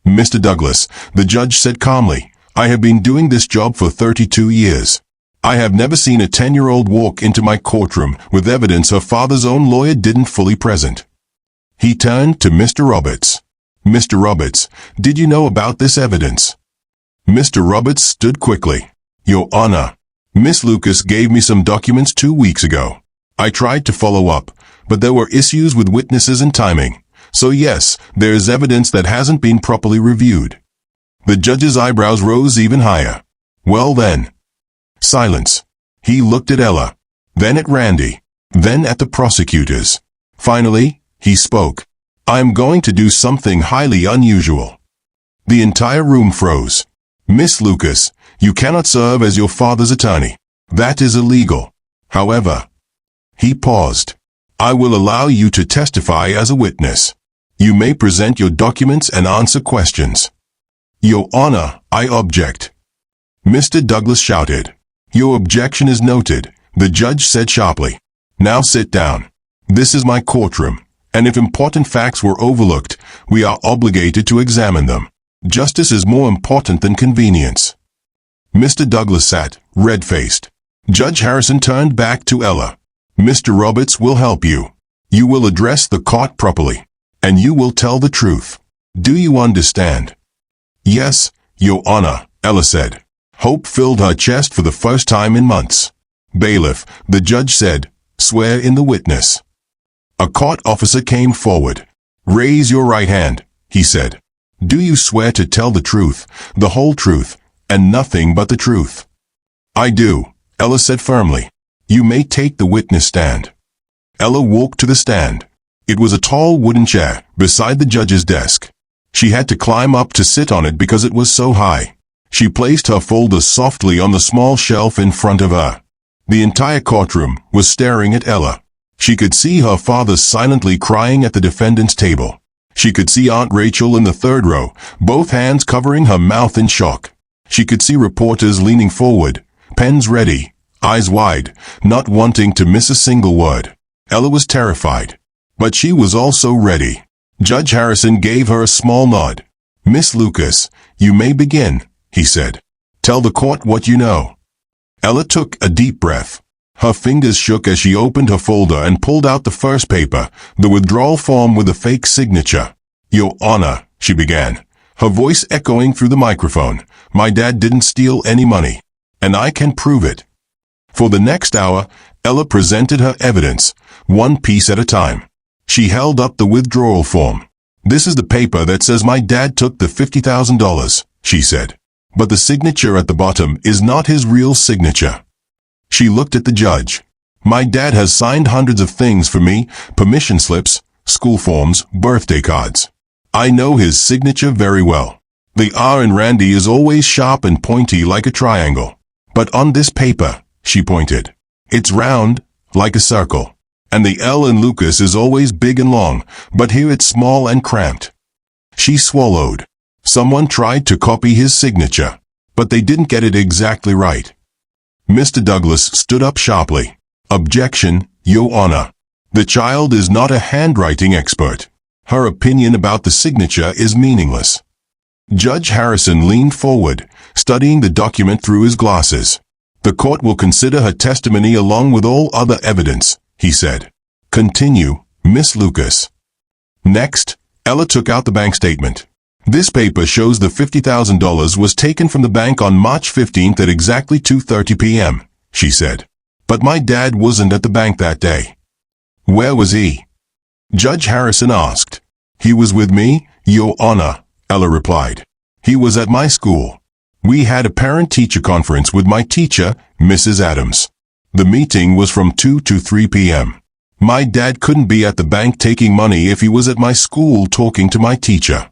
"Mr. Douglas," the judge said calmly, "I have been doing this job for 32 years. I have never seen a 10-year-old walk into my courtroom with evidence her father's own lawyer didn't fully present." He turned to Mr. Roberts. "Mr. Roberts, did you know about this evidence?" Mr. Roberts stood quickly. "Your Honor, Miss Lucas gave me some documents 2 weeks ago. I tried to follow up, but there were issues with witnesses and timing. So yes, there is evidence that hasn't been properly reviewed." The judge's eyebrows rose even higher. "Well then." Silence. He looked at Ella, then at Randy. then at the prosecutors. Finally, he spoke. "I am going to do something highly unusual." The entire room froze. "Miss Lucas, you cannot serve as your father's attorney. That is illegal. However," he paused, "I will allow you to testify as a witness. You may present your documents and answer questions." "Your Honor, I object," Mr. Douglas shouted. "Your objection is noted," the judge said sharply. "Now sit down. This is my courtroom, and if important facts were overlooked, we are obligated to examine them. Justice is more important than convenience." Mr. Douglas sat, red-faced. Judge Harrison turned back to Ella. "Mr. Roberts will help you. You will address the court properly, and you will tell the truth. Do you understand?" "Yes, Your Honor," Ella said. Hope filled her chest for the first time in months. "Bailiff," the judge said, "swear in the witness." A court officer came forward. "Raise your right hand," he said. "Do you swear to tell the truth, the whole truth, and nothing but the truth?" "I do," Ella said firmly. "You may take the witness stand." Ella walked to the stand. It was a tall wooden chair beside the judge's desk. She had to climb up to sit on it because it was so high. She placed her folder softly on the small shelf in front of her. The entire courtroom was staring at Ella. She could see her father silently crying at the defendant's table. She could see Aunt Rachel in the third row, both hands covering her mouth in shock. She could see reporters leaning forward, pens ready, eyes wide, not wanting to miss a single word. Ella was terrified, but she was also ready. Judge Harrison gave her a small nod. "Miss Lucas, you may begin," he said. "Tell the court what you know." Ella took a deep breath. Her fingers shook as she opened her folder and pulled out the first paper, the withdrawal form with a fake signature. "Your Honor," she began, her voice echoing through the microphone, "my dad didn't steal any money, and I can prove it." For the next hour, Ella presented her evidence, one piece at a time. She held up the withdrawal form. "This is the paper that says my dad took the $50,000, she said. "But the signature at the bottom is not his real signature." She looked at the judge. "My dad has signed hundreds of things for me, permission slips, school forms, birthday cards. I know his signature very well. The R in Randy is always sharp and pointy like a triangle. But on this paper," she pointed, "it's round, like a circle. And the L in Lucas is always big and long, but here it's small and cramped." She swallowed. Someone tried to copy his signature, but they didn't get it exactly right. Mr. Douglas stood up sharply. "Objection, Your Honor. The child is not a handwriting expert. Her opinion about the signature is meaningless." Judge Harrison leaned forward, studying the document through his glasses. "The court will consider her testimony along with all other evidence," he said. "Continue, Miss Lucas." Next, Ella took out the bank statement. "This paper shows the $50,000 was taken from the bank on March 15th at exactly 2:30 p.m., she said. "But my dad wasn't at the bank that day." "Where was he?" Judge Harrison asked. "He was with me, Your Honor," Ella replied. "He was at my school. We had a parent-teacher conference with my teacher, Mrs. Adams. The meeting was from 2 to 3 p.m. My dad couldn't be at the bank taking money if he was at my school talking to my teacher."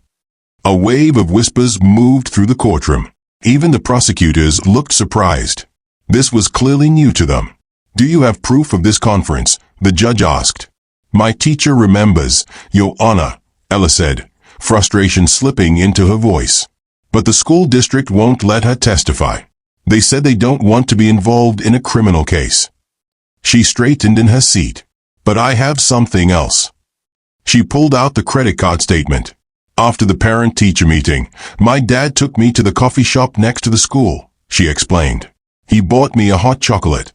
A wave of whispers moved through the courtroom. Even the prosecutors looked surprised. This was clearly new to them. "Do you have proof of this conference?" the judge asked. "My teacher remembers, Your Honor," Ella said, frustration slipping into her voice. "But the school district won't let her testify. They said they don't want to be involved in a criminal case." She straightened in her seat. "But I have something else." She pulled out the credit card statement. "After the parent-teacher meeting, my dad took me to the coffee shop next to the school," she explained. "He bought me a hot chocolate."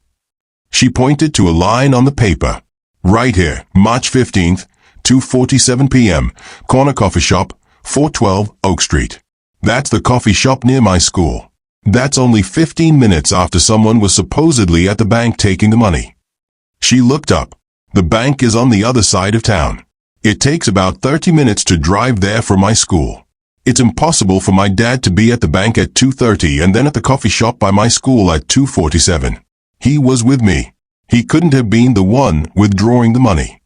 She pointed to a line on the paper. "Right here, March 15th, 2:47 p.m., corner coffee shop, 412 Oak Street. That's the coffee shop near my school. That's only 15 minutes after someone was supposedly at the bank taking the money." She looked up. "The bank is on the other side of town. It takes about 30 minutes to drive there from my school. It's impossible for my dad to be at the bank at 2:30 and then at the coffee shop by my school at 2:47. He was with me. He couldn't have been the one withdrawing the money.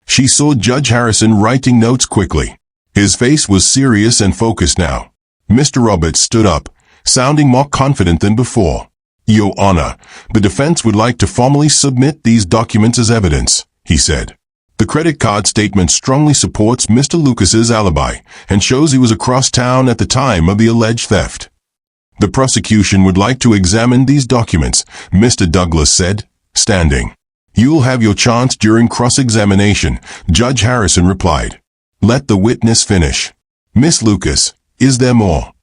She saw Judge Harrison writing notes quickly. His face was serious and focused now. Mr. Roberts stood up, sounding more confident than before. Your Honor, the defense would like to formally submit these documents as evidence, he said. The credit card statement strongly supports Mr. Lucas's alibi and shows he was across town at the time of the alleged theft. The prosecution would like to examine these documents, Mr. Douglas said, standing. You'll have your chance during cross-examination, Judge Harrison replied. Let the witness finish. Miss Lucas, is there more?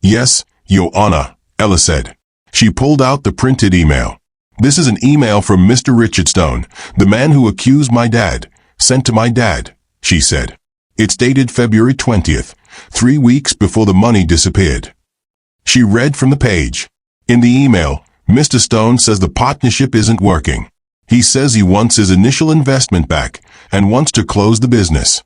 Yes, Your Honor, Ella said. She pulled out the printed email. This is an email from Mr. Richard Stone, the man who accused my dad, sent to my dad, she said. It's dated February 20th, 3 weeks before the money disappeared. She read from the page. In the email, Mr. Stone says the partnership isn't working. He says he wants his initial investment back and wants to close the business.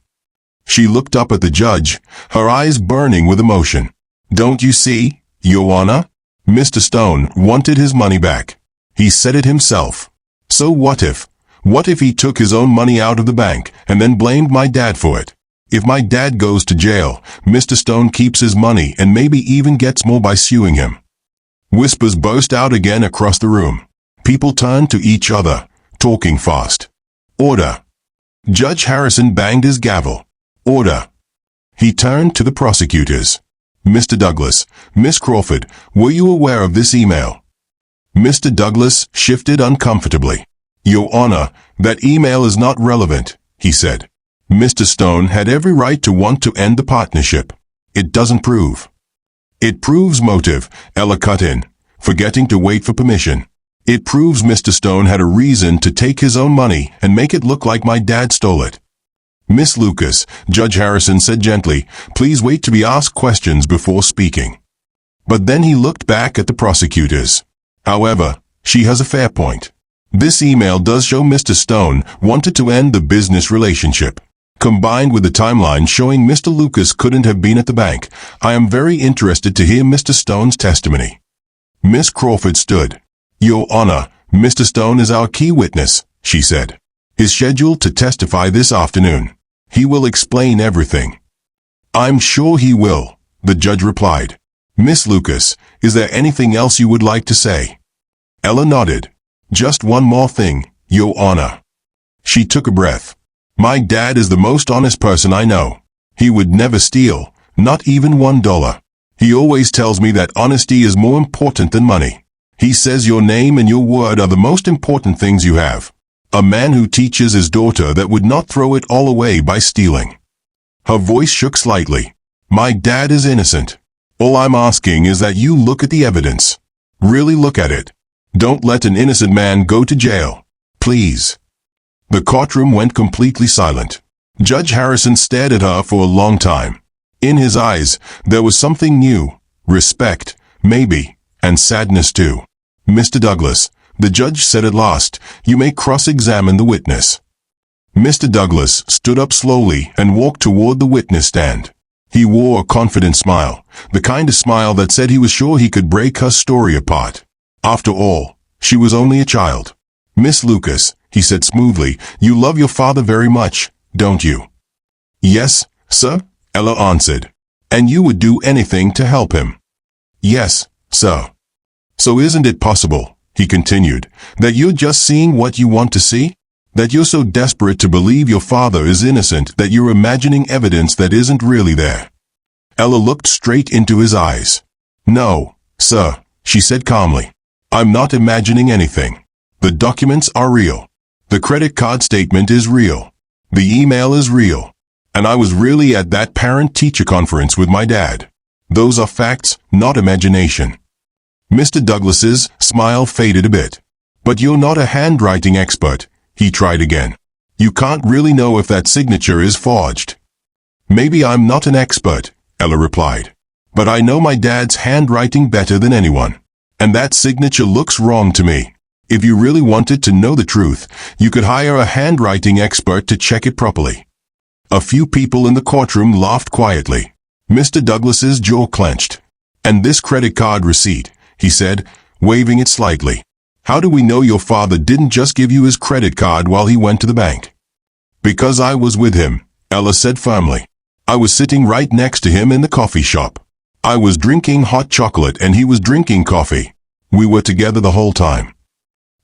She looked up at the judge, her eyes burning with emotion. Don't you see, Your Honor? Mr. Stone wanted his money back. He said it himself. So what if he took his own money out of the bank and then blamed my dad for it? If my dad goes to jail, Mr. Stone keeps his money and maybe even gets more by suing him. Whispers burst out again across the room. People turned to each other, talking fast. Order. Judge Harrison banged his gavel. Order. He turned to the prosecutors. Mr. Douglas, Miss Crawford, were you aware of this email? Mr. Douglas shifted uncomfortably. Your Honor, that email is not relevant, he said. Mr. Stone had every right to want to end the partnership. It doesn't prove. It proves motive, Ella cut in, forgetting to wait for permission. It proves Mr. Stone had a reason to take his own money and make it look like my dad stole it. Miss Lucas, Judge Harrison said gently, please wait to be asked questions before speaking. But then he looked back at the prosecutors. However, she has a fair point. This email does show Mr. Stone wanted to end the business relationship. Combined with the timeline showing Mr. Lucas couldn't have been at the bank, I am very interested to hear Mr. Stone's testimony. Miss Crawford stood. Your Honor, Mr. Stone is our key witness, she said. He's scheduled to testify this afternoon. He will explain everything. I'm sure he will, the judge replied. Miss Lucas, is there anything else you would like to say? Ella nodded. Just one more thing, Your Honor. She took a breath. My dad is the most honest person I know. He would never steal, not even $1. He always tells me that honesty is more important than money. He says your name and your word are the most important things you have. A man who teaches his daughter that would not throw it all away by stealing. Her voice shook slightly. My dad is innocent. All I'm asking is that you look at the evidence. Really look at it. Don't let an innocent man go to jail. Please. The courtroom went completely silent. Judge Harrison stared at her for a long time. In his eyes, there was something new. Respect, maybe, and sadness too. Mr. Douglas, the judge said at last, you may cross-examine the witness. Mr. Douglas stood up slowly and walked toward the witness stand. He wore a confident smile, the kind of smile that said he was sure he could break her story apart. After all, she was only a child. Miss Lucas, he said smoothly, you love your father very much, don't you? Yes, sir, Ella answered. And you would do anything to help him? Yes, sir. So isn't it possible, he continued, that you're just seeing what you want to see? That you're so desperate to believe your father is innocent that you're imagining evidence that isn't really there? Ella looked straight into his eyes. No, sir, she said calmly. I'm not imagining anything. The documents are real. The credit card statement is real. The email is real. And I was really at that parent-teacher conference with my dad. Those are facts, not imagination. Mr. Douglas's smile faded a bit. But you're not a handwriting expert, he tried again. You can't really know if that signature is forged. Maybe I'm not an expert, Ella replied. But I know my dad's handwriting better than anyone. And that signature looks wrong to me. If you really wanted to know the truth, you could hire a handwriting expert to check it properly. A few people in the courtroom laughed quietly. Mr. Douglas's jaw clenched. And this credit card receipt, he said, waving it slightly. How do we know your father didn't just give you his credit card while he went to the bank? Because I was with him, Ella said firmly. I was sitting right next to him in the coffee shop. I was drinking hot chocolate and he was drinking coffee. We were together the whole time.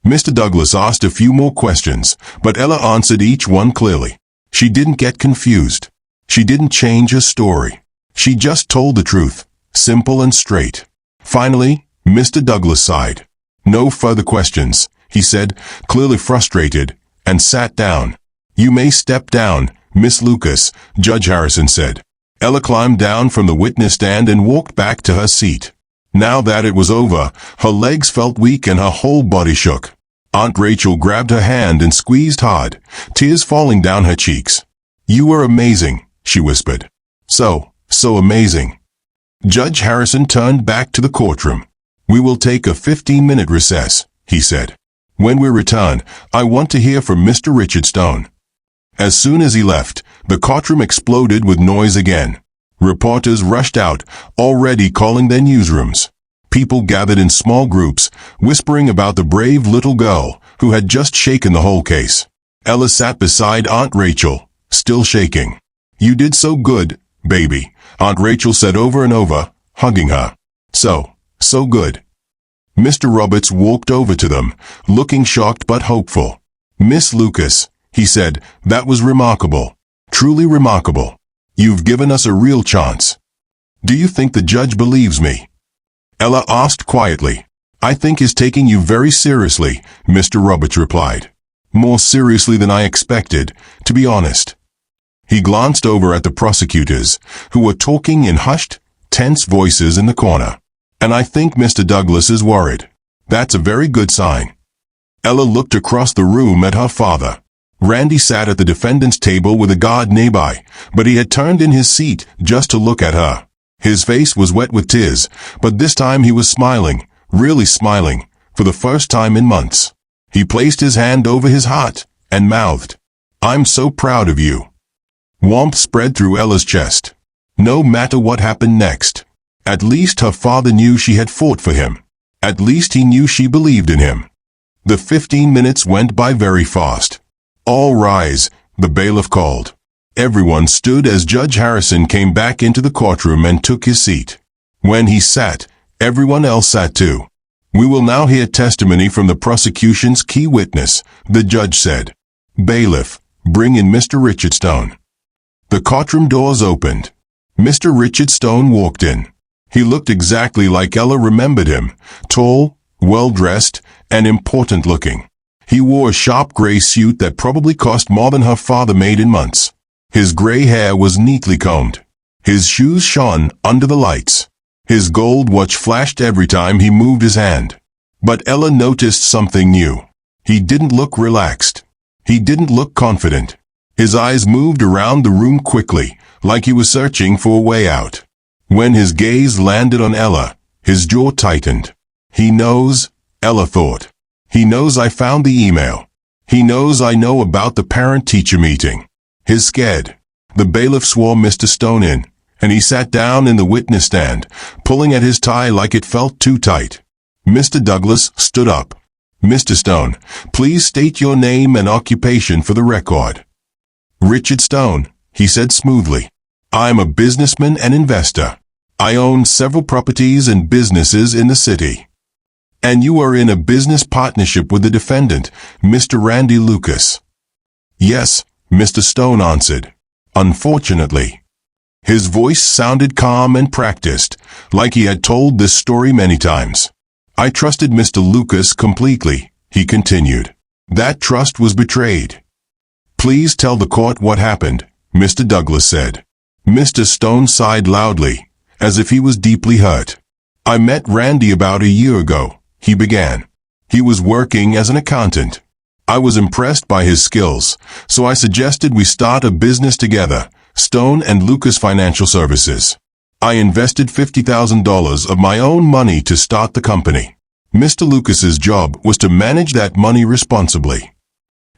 Mr. Douglas asked a few more questions, but Ella answered each one clearly. She didn't get confused. She didn't change her story. She just told the truth, simple and straight. Finally, Mr. Douglas sighed. No further questions, he said, clearly frustrated, and sat down. You may step down, Miss Lucas, Judge Harrison said. Ella climbed down from the witness stand and walked back to her seat. Now that it was over, her legs felt weak and her whole body shook. Aunt Rachel grabbed her hand and squeezed hard, tears falling down her cheeks. You were amazing, she whispered. So amazing. Judge Harrison turned back to the courtroom. We will take a 15-minute recess, he said. When we return, I want to hear from Mr. Richard Stone. As soon as he left, the courtroom exploded with noise again. Reporters rushed out, already calling their newsrooms. People gathered in small groups, whispering about the brave little girl who had just shaken the whole case. Ella sat beside Aunt Rachel, still shaking. You did so good, baby, Aunt Rachel said over and over, hugging her. So good. Mr. Roberts walked over to them, looking shocked but hopeful. Miss Lucas, he said, that was remarkable. Truly remarkable. You've given us a real chance. Do you think the judge believes me? Ella asked quietly. I think he's taking you very seriously, Mr. Roberts replied. More seriously than I expected, to be honest. He glanced over at the prosecutors, who were talking in hushed, tense voices in the corner. And I think Mr. Douglas is worried. That's a very good sign. Ella looked across the room at her father. Randy sat at the defendant's table with a guard nearby, but he had turned in his seat just to look at her. His face was wet with tears, but this time he was smiling, really smiling, for the first time in months. He placed his hand over his heart and mouthed, I'm so proud of you. Warmth spread through Ella's chest. No matter what happened next. At least her father knew she had fought for him. At least he knew she believed in him. The 15 minutes went by very fast. All rise, the bailiff called. Everyone stood as Judge Harrison came back into the courtroom and took his seat. When he sat, everyone else sat too. We will now hear testimony from the prosecution's key witness, the judge said. Bailiff, bring in Mr. Richard Stone. The courtroom doors opened. Mr. Richard Stone walked in. He looked exactly like Ella remembered him, tall, well-dressed, and important-looking. He wore a sharp gray suit that probably cost more than her father made in months. His gray hair was neatly combed. His shoes shone under the lights. His gold watch flashed every time he moved his hand. But Ella noticed something new. He didn't look relaxed. He didn't look confident. His eyes moved around the room quickly, like he was searching for a way out. When his gaze landed on Ella, his jaw tightened. He knows, Ella thought. He knows I found the email. He knows I know about the parent-teacher meeting. He's scared. The bailiff swore Mr. Stone in, and he sat down in the witness stand, pulling at his tie like it felt too tight. Mr. Douglas stood up. Mr. Stone, please state your name and occupation for the record. Richard Stone, he said smoothly. I'm a businessman and investor. I own several properties and businesses in the city. And you are in a business partnership with the defendant, Mr. Randy Lucas. Yes, Mr. Stone answered. Unfortunately. His voice sounded calm and practiced, like he had told this story many times. I trusted Mr. Lucas completely, he continued. That trust was betrayed. Please tell the court what happened, Mr. Douglas said. Mr. Stone sighed loudly, as if he was deeply hurt. I met Randy about a year ago, he began. He was working as an accountant. I was impressed by his skills, so I suggested we start a business together, Stone and Lucas Financial Services. I invested $50,000 of my own money to start the company. Mr. Lucas's job was to manage that money responsibly.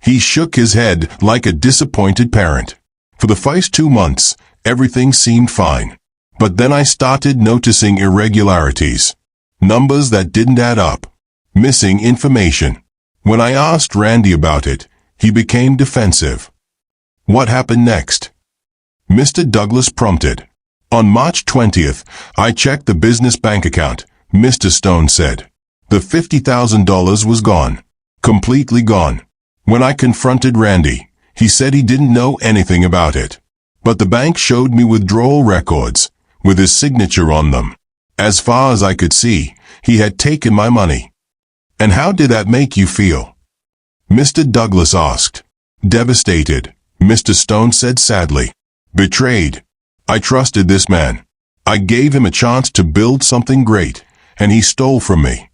He shook his head like a disappointed parent. For the first 2 months, everything seemed fine. But then I started noticing irregularities. Numbers that didn't add up. Missing information. When I asked Randy about it, he became defensive. What happened next? Mr. Douglas prompted. On March 20th, I checked the business bank account, Mr. Stone said. The $50,000 was gone. Completely gone. When I confronted Randy, he said he didn't know anything about it. But the bank showed me withdrawal records, with his signature on them. As far as I could see, he had taken my money. And how did that make you feel? Mr. Douglas asked. Devastated, Mr. Stone said sadly. Betrayed. I trusted this man. I gave him a chance to build something great, and he stole from me.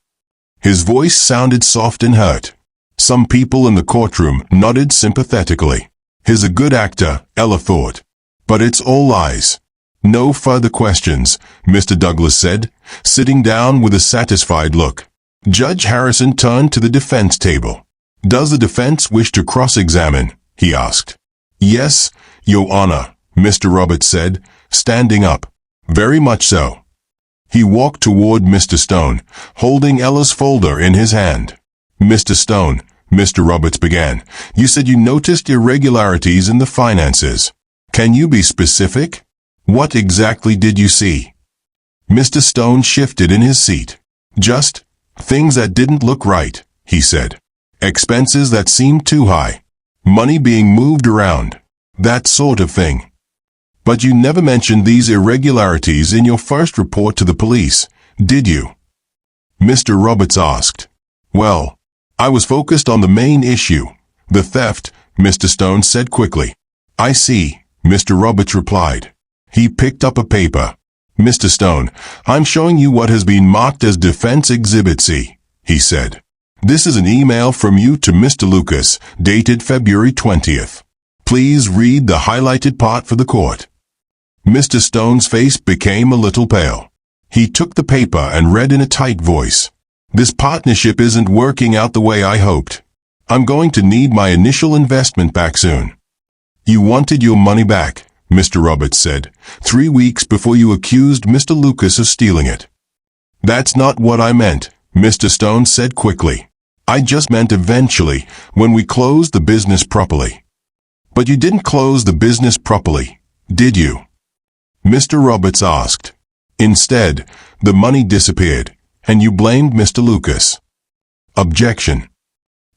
His voice sounded soft and hurt. Some people in the courtroom nodded sympathetically. He's a good actor, Ella thought. But it's all lies. No further questions, Mr. Douglas said, sitting down with a satisfied look. Judge Harrison turned to the defense table. Does the defense wish to cross-examine? He asked. Yes, Your Honor, Mr. Roberts said, standing up. Very much so. He walked toward Mr. Stone, holding Ella's folder in his hand. Mr. Stone, Mr. Roberts began, you said you noticed irregularities in the finances. Can you be specific? What exactly did you see? Mr. Stone shifted in his seat. Just things that didn't look right, he said. Expenses that seemed too high. Money being moved around. That sort of thing. But you never mentioned these irregularities in your first report to the police, did you? Mr. Roberts asked. Well, I was focused on the main issue, the theft, Mr. Stone said quickly. I see, Mr. Roberts replied. He picked up a paper. Mr. Stone, I'm showing you what has been marked as Defense Exhibit C, he said. This is an email from you to Mr. Lucas, dated February 20th. Please read the highlighted part for the court. Mr. Stone's face became a little pale. He took the paper and read in a tight voice. This partnership isn't working out the way I hoped. I'm going to need my initial investment back soon. You wanted your money back, Mr. Roberts said, 3 weeks before you accused Mr. Lucas of stealing it. That's not what I meant, Mr. Stone said quickly. I just meant eventually, when we closed the business properly. But you didn't close the business properly, did you? Mr. Roberts asked. Instead, the money disappeared, and you blamed Mr. Lucas. Objection.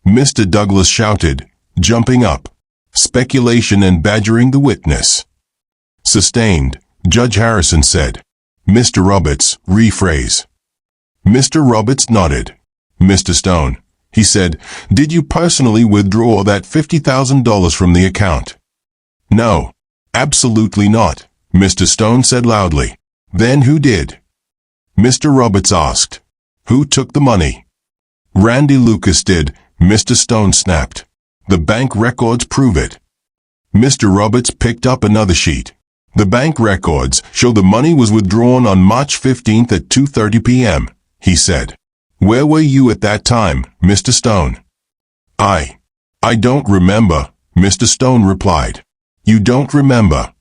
Mr. Douglas shouted, jumping up. Speculation and badgering the witness. Sustained, Judge Harrison said. Mr. Roberts, rephrase. Mr. Roberts nodded. Mr. Stone, he said, did you personally withdraw that $50,000 from the account? No, absolutely not, Mr. Stone said loudly. Then who did? Mr. Roberts asked. Who took the money? Randy Lucas did, Mr. Stone snapped. The bank records prove it. Mr. Roberts picked up another sheet. The bank records show the money was withdrawn on March 15th at 2:30 p.m., he said. Where were you at that time, Mr. Stone? I don't remember, Mr. Stone replied. You don't remember?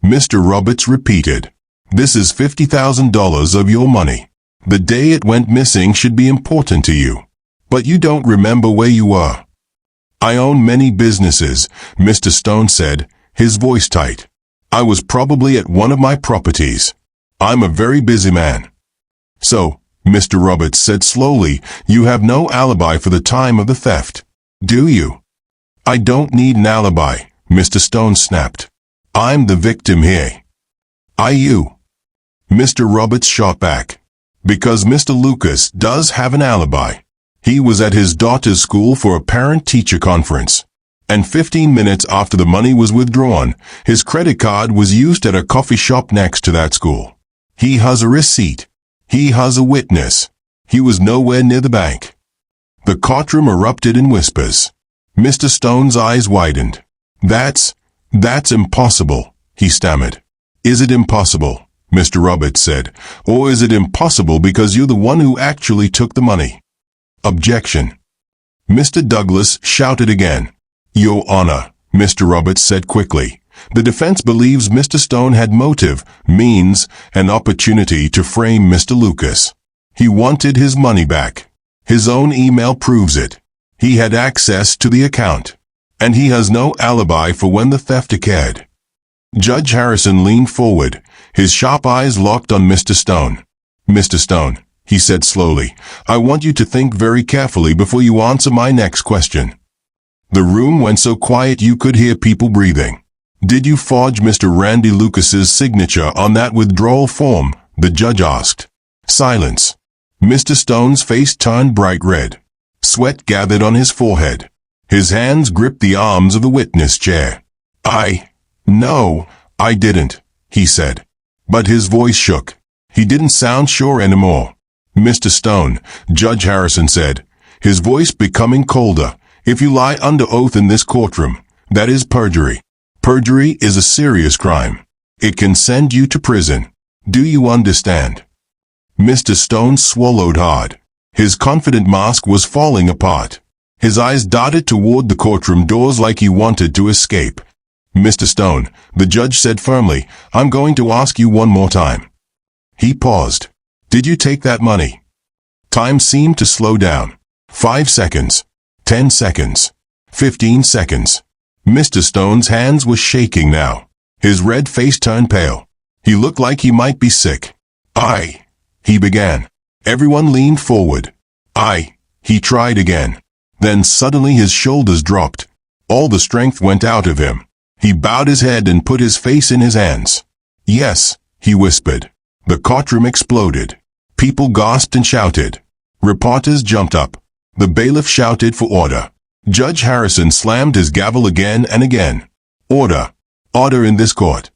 Mr. Roberts repeated. This is $50,000 of your money. The day it went missing should be important to you. But you don't remember where you were. I own many businesses, Mr. Stone said, his voice tight. I was probably at one of my properties. I'm a very busy man. So, Mr. Roberts said slowly, you have no alibi for the time of the theft, do you? I don't need an alibi, Mr. Stone snapped. I'm the victim here. You. Mr. Roberts shot back. Because Mr. Lucas does have an alibi. He was at his daughter's school for a parent-teacher conference. And 15 minutes after the money was withdrawn, his credit card was used at a coffee shop next to that school. He has a receipt. He has a witness. He was nowhere near the bank. The courtroom erupted in whispers. Mr. Stone's eyes widened. That's impossible, he stammered. Is it impossible, Mr. Roberts said, or is it impossible because you're the one who actually took the money? Objection. Mr. Douglas shouted again. Your Honor, Mr. Roberts said quickly. The defense believes Mr. Stone had motive, means, and opportunity to frame Mr. Lucas. He wanted his money back. His own email proves it. He had access to the account. And he has no alibi for when the theft occurred. Judge Harrison leaned forward, his sharp eyes locked on Mr. Stone. Mr. Stone, he said slowly, I want you to think very carefully before you answer my next question. The room went so quiet you could hear people breathing. Did you forge Mr. Randy Lucas's signature on that withdrawal form? The judge asked. Silence. Mr. Stone's face turned bright red. Sweat gathered on his forehead. His hands gripped the arms of the witness chair. No, I didn't, he said. But his voice shook. He didn't sound sure anymore. Mr. Stone, Judge Harrison said, his voice becoming colder, if you lie under oath in this courtroom, that is perjury. Perjury is a serious crime. It can send you to prison. Do you understand? Mr. Stone swallowed hard. His confident mask was falling apart. His eyes darted toward the courtroom doors like he wanted to escape. Mr. Stone, the judge said firmly, I'm going to ask you one more time. He paused. Did you take that money? Time seemed to slow down. 5 seconds. 10 seconds. 15 seconds. Mr. Stone's hands were shaking now. His red face turned pale. He looked like he might be sick. He began. Everyone leaned forward. He tried again. Then suddenly his shoulders dropped. All the strength went out of him. He bowed his head and put his face in his hands. Yes, he whispered. The courtroom exploded. People gasped and shouted. Reporters jumped up. The bailiff shouted for order. Judge Harrison slammed his gavel again and again. Order. Order in this court.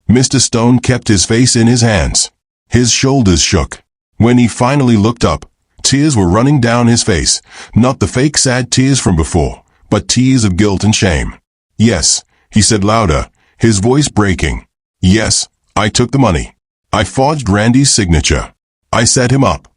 Mr. Stone kept his face in his hands. His shoulders shook. When he finally looked up, tears were running down his face, not the fake sad tears from before, but tears of guilt and shame. Yes, he said louder, his voice breaking. Yes, I took the money. I forged Randy's signature. I set him up.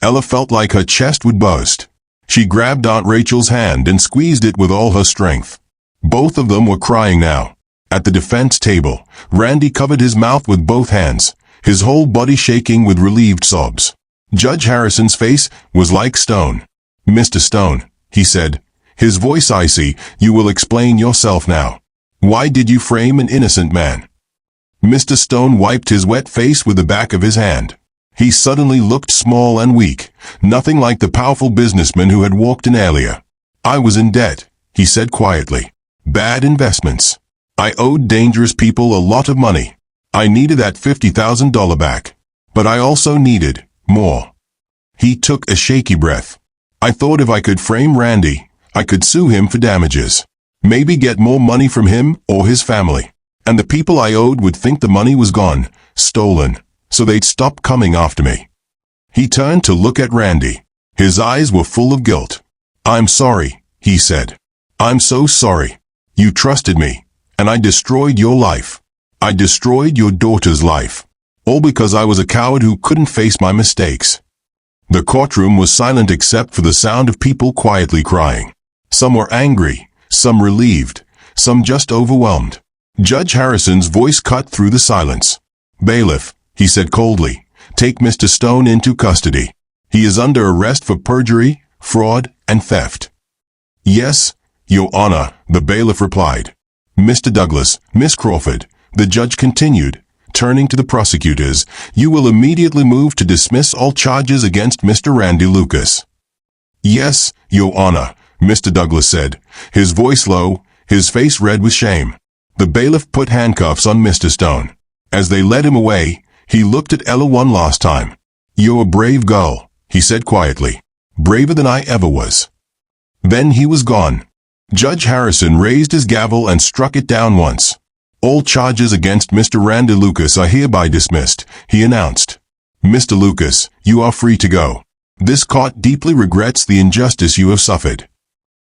Ella felt like her chest would burst. She grabbed Aunt Rachel's hand and squeezed it with all her strength. Both of them were crying now. At the defense table, Randy covered his mouth with both hands, his whole body shaking with relieved sobs. Judge Harrison's face was like stone. Mr. Stone, he said, his voice icy, you will explain yourself now. Why did you frame an innocent man? Mr. Stone wiped his wet face with the back of his hand. He suddenly looked small and weak, nothing like the powerful businessman who had walked in earlier. I was in debt, he said quietly. Bad investments. I owed dangerous people a lot of money. I needed that $50,000 back. But I also needed more. He took a shaky breath. I thought if I could frame Randy, I could sue him for damages. Maybe get more money from him or his family. And the people I owed would think the money was gone, stolen, so they'd stop coming after me. He turned to look at Randy. His eyes were full of guilt. I'm sorry, he said. I'm so sorry. You trusted me, and I destroyed your life. I destroyed your daughter's life. All because I was a coward who couldn't face my mistakes. The courtroom was silent except for the sound of people quietly crying. Some were angry, some relieved, some just overwhelmed. Judge Harrison's voice cut through the silence. Bailiff, he said coldly, take Mr. Stone into custody. He is under arrest for perjury, fraud, and theft. Yes, Your Honor, the bailiff replied. Mr. Douglas, Miss Crawford, the judge continued, turning to the prosecutors, you will immediately move to dismiss all charges against Mr. Randy Lucas. Yes, Your Honor, Mr. Douglas said, his voice low, his face red with shame. The bailiff put handcuffs on Mr. Stone. As they led him away, he looked at Ella one last time. You're a brave girl, he said quietly. Braver than I ever was. Then he was gone. Judge Harrison raised his gavel and struck it down once. All charges against Mr. Randy Lucas are hereby dismissed, he announced. Mr. Lucas, you are free to go. This court deeply regrets the injustice you have suffered.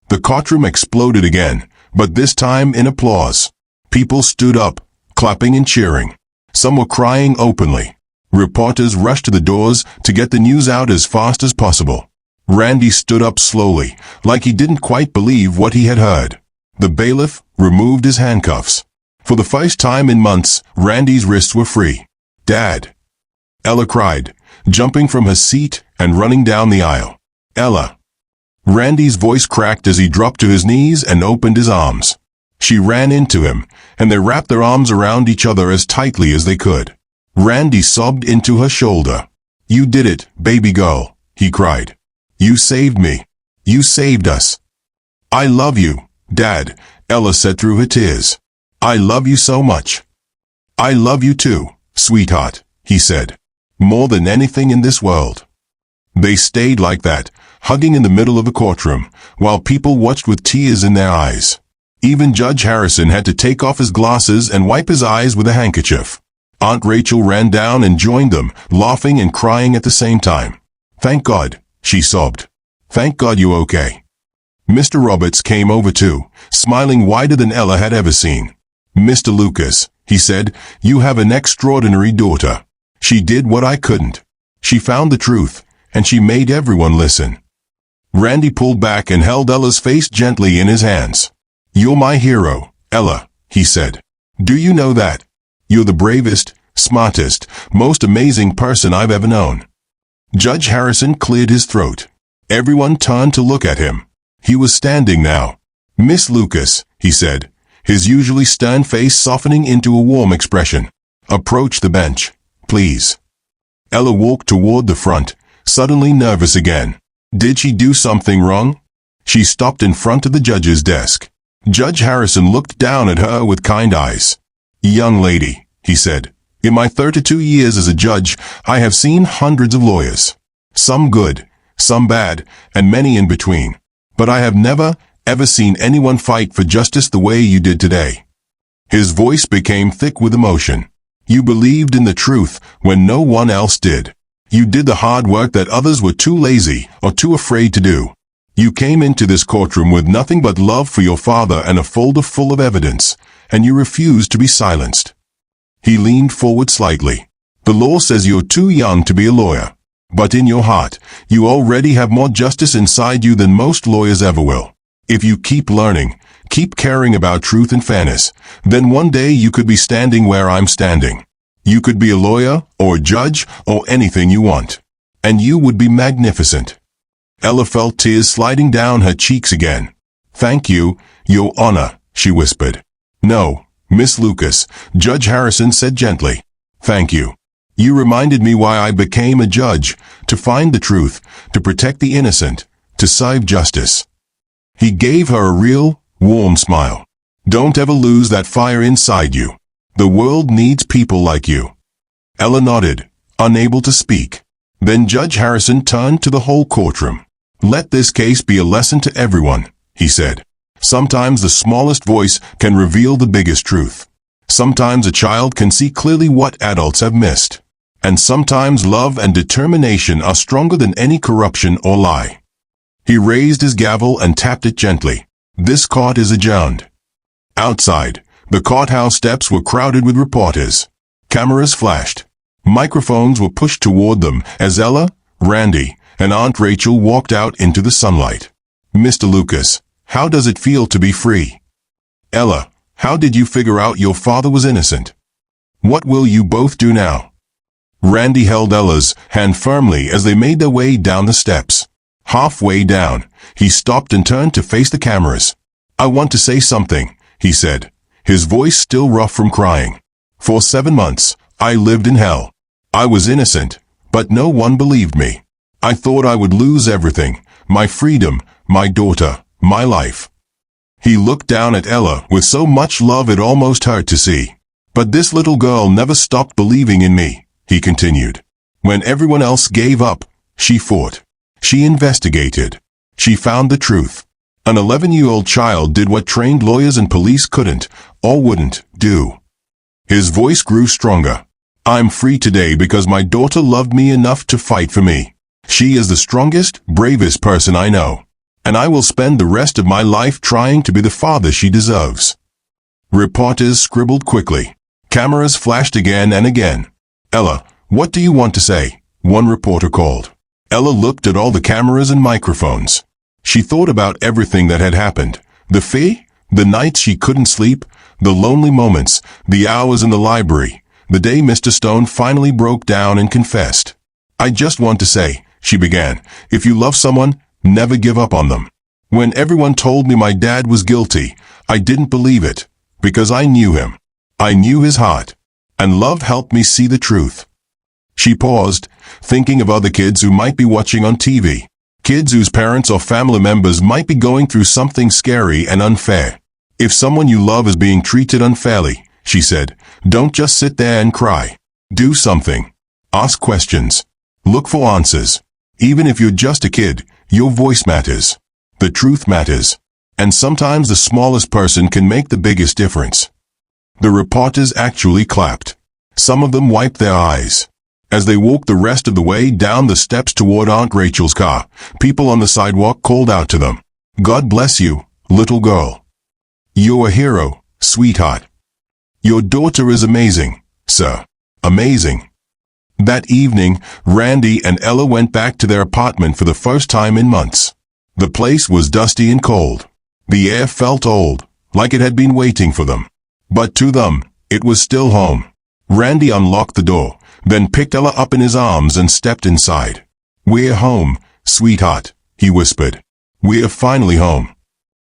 The courtroom exploded again, but this time in applause. People stood up, clapping and cheering. Some were crying openly. Reporters rushed to the doors to get the news out as fast as possible. Randy stood up slowly, like he didn't quite believe what he had heard. The bailiff removed his handcuffs. For the first time in months, Randy's wrists were free. Dad! Ella cried, jumping from her seat and running down the aisle. Ella. Randy's voice cracked as he dropped to his knees and opened his arms. She ran into him, and they wrapped their arms around each other as tightly as they could. Randy sobbed into her shoulder. "You did it, baby girl," he cried. "You saved me. You saved us." "I love you, Dad," Ella said through her tears. "I love you so much." "I love you too, sweetheart," he said. "More than anything in this world." They stayed like that, hugging in the middle of the courtroom, while people watched with tears in their eyes. Even Judge Harrison had to take off his glasses and wipe his eyes with a handkerchief. Aunt Rachel ran down and joined them, laughing and crying at the same time. "Thank God," she sobbed. "Thank God you're okay." Mr. Roberts came over too, smiling wider than Ella had ever seen. "Mr. Lucas," he said, "you have an extraordinary daughter. She did what I couldn't. She found the truth, and she made everyone listen." Randy pulled back and held Ella's face gently in his hands. "You're my hero, Ella," he said. "Do you know that? You're the bravest, smartest, most amazing person I've ever known." Judge Harrison cleared his throat. Everyone turned to look at him. He was standing now. "Miss Lucas," he said, his usually stern face softening into a warm expression. "Approach the bench, please." Ella walked toward the front, suddenly nervous again. Did she do something wrong? She stopped in front of the judge's desk. Judge Harrison looked down at her with kind eyes. "Young lady," he said, "in my 32 years as a judge, I have seen hundreds of lawyers. Some good, some bad, and many in between. But I have never, ever seen anyone fight for justice the way you did today." His voice became thick with emotion. "You believed in the truth when no one else did. You did the hard work that others were too lazy or too afraid to do. You came into this courtroom with nothing but love for your father and a folder full of evidence, and you refused to be silenced." He leaned forward slightly. "The law says you're too young to be a lawyer. But in your heart, you already have more justice inside you than most lawyers ever will. If you keep learning, keep caring about truth and fairness, then one day you could be standing where I'm standing. You could be a lawyer, or a judge, or anything you want. And you would be magnificent." Ella felt tears sliding down her cheeks again. "Thank you, Your Honor," she whispered. "No, Miss Lucas," Judge Harrison said gently. "Thank you. You reminded me why I became a judge, to find the truth, to protect the innocent, to serve justice." He gave her a real, warm smile. "Don't ever lose that fire inside you. The world needs people like you." Ella nodded, unable to speak. Then Judge Harrison turned to the whole courtroom. "Let this case be a lesson to everyone," he said. "Sometimes the smallest voice can reveal the biggest truth. Sometimes a child can see clearly what adults have missed. And sometimes love and determination are stronger than any corruption or lie." He raised his gavel and tapped it gently. "This court is adjourned." Outside, the courthouse steps were crowded with reporters. Cameras flashed. Microphones were pushed toward them as Ella, Randy, and Aunt Rachel walked out into the sunlight. "Mr. Lucas, how does it feel to be free?" "Ella, how did you figure out your father was innocent? What will you both do now?" Randy held Ella's hand firmly as they made their way down the steps. Halfway down, he stopped and turned to face the cameras. "I want to say something," he said, his voice still rough from crying. "For 7 months, I lived in hell. I was innocent, but no one believed me. I thought I would lose everything, my freedom, my daughter, my life." He looked down at Ella with so much love it almost hurt to see. "But this little girl never stopped believing in me," he continued. "When everyone else gave up, she fought. She investigated. She found the truth. An 11-year-old child did what trained lawyers and police couldn't, or wouldn't, do." His voice grew stronger. "I'm free today because my daughter loved me enough to fight for me. She is the strongest, bravest person I know. And I will spend the rest of my life trying to be the father she deserves." Reporters scribbled quickly. Cameras flashed again and again. "Ella, what do you want to say?" one reporter called. Ella looked at all the cameras and microphones. She thought about everything that had happened. The fear, the nights she couldn't sleep, the lonely moments, the hours in the library, the day Mr. Stone finally broke down and confessed. "I just want to say," she began. If you love someone, never give up on them. When everyone told me my dad was guilty, I didn't believe it, because I knew him. I knew his heart, and love helped me see the truth. She paused, thinking of other kids who might be watching on TV. Kids whose parents or family members might be going through something scary and unfair. If someone you love is being treated unfairly, she said, don't just sit there and cry. Do something. Ask questions. Look for answers. Even if you're just a kid, your voice matters. The truth matters. And sometimes the smallest person can make the biggest difference. The reporters actually clapped. Some of them wiped their eyes. As they walked the rest of the way down the steps toward Aunt Rachel's car, people on the sidewalk called out to them, God bless you, little girl. You're a hero, sweetheart. Your daughter is amazing, sir. Amazing. That evening, Randy and Ella went back to their apartment for the first time in months. The place was dusty and cold. The air felt old, like it had been waiting for them. But to them, it was still home. Randy unlocked the door, then picked Ella up in his arms and stepped inside. We're home, sweetheart, he whispered. We're finally home.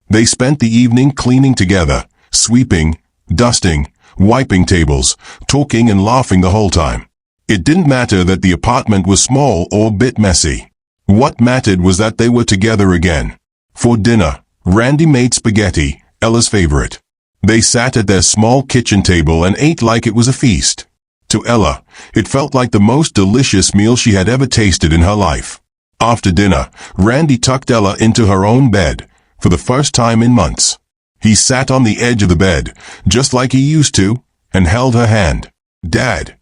They spent the evening cleaning together, sweeping, dusting, wiping tables, talking and laughing the whole time. It didn't matter that the apartment was small or a bit messy. What mattered was that they were together again. For dinner, Randy made spaghetti, Ella's favorite. They sat at their small kitchen table and ate like it was a feast. To Ella, it felt like the most delicious meal she had ever tasted in her life. After dinner, Randy tucked Ella into her own bed, for the first time in months. He sat on the edge of the bed, just like he used to, and held her hand. Dad.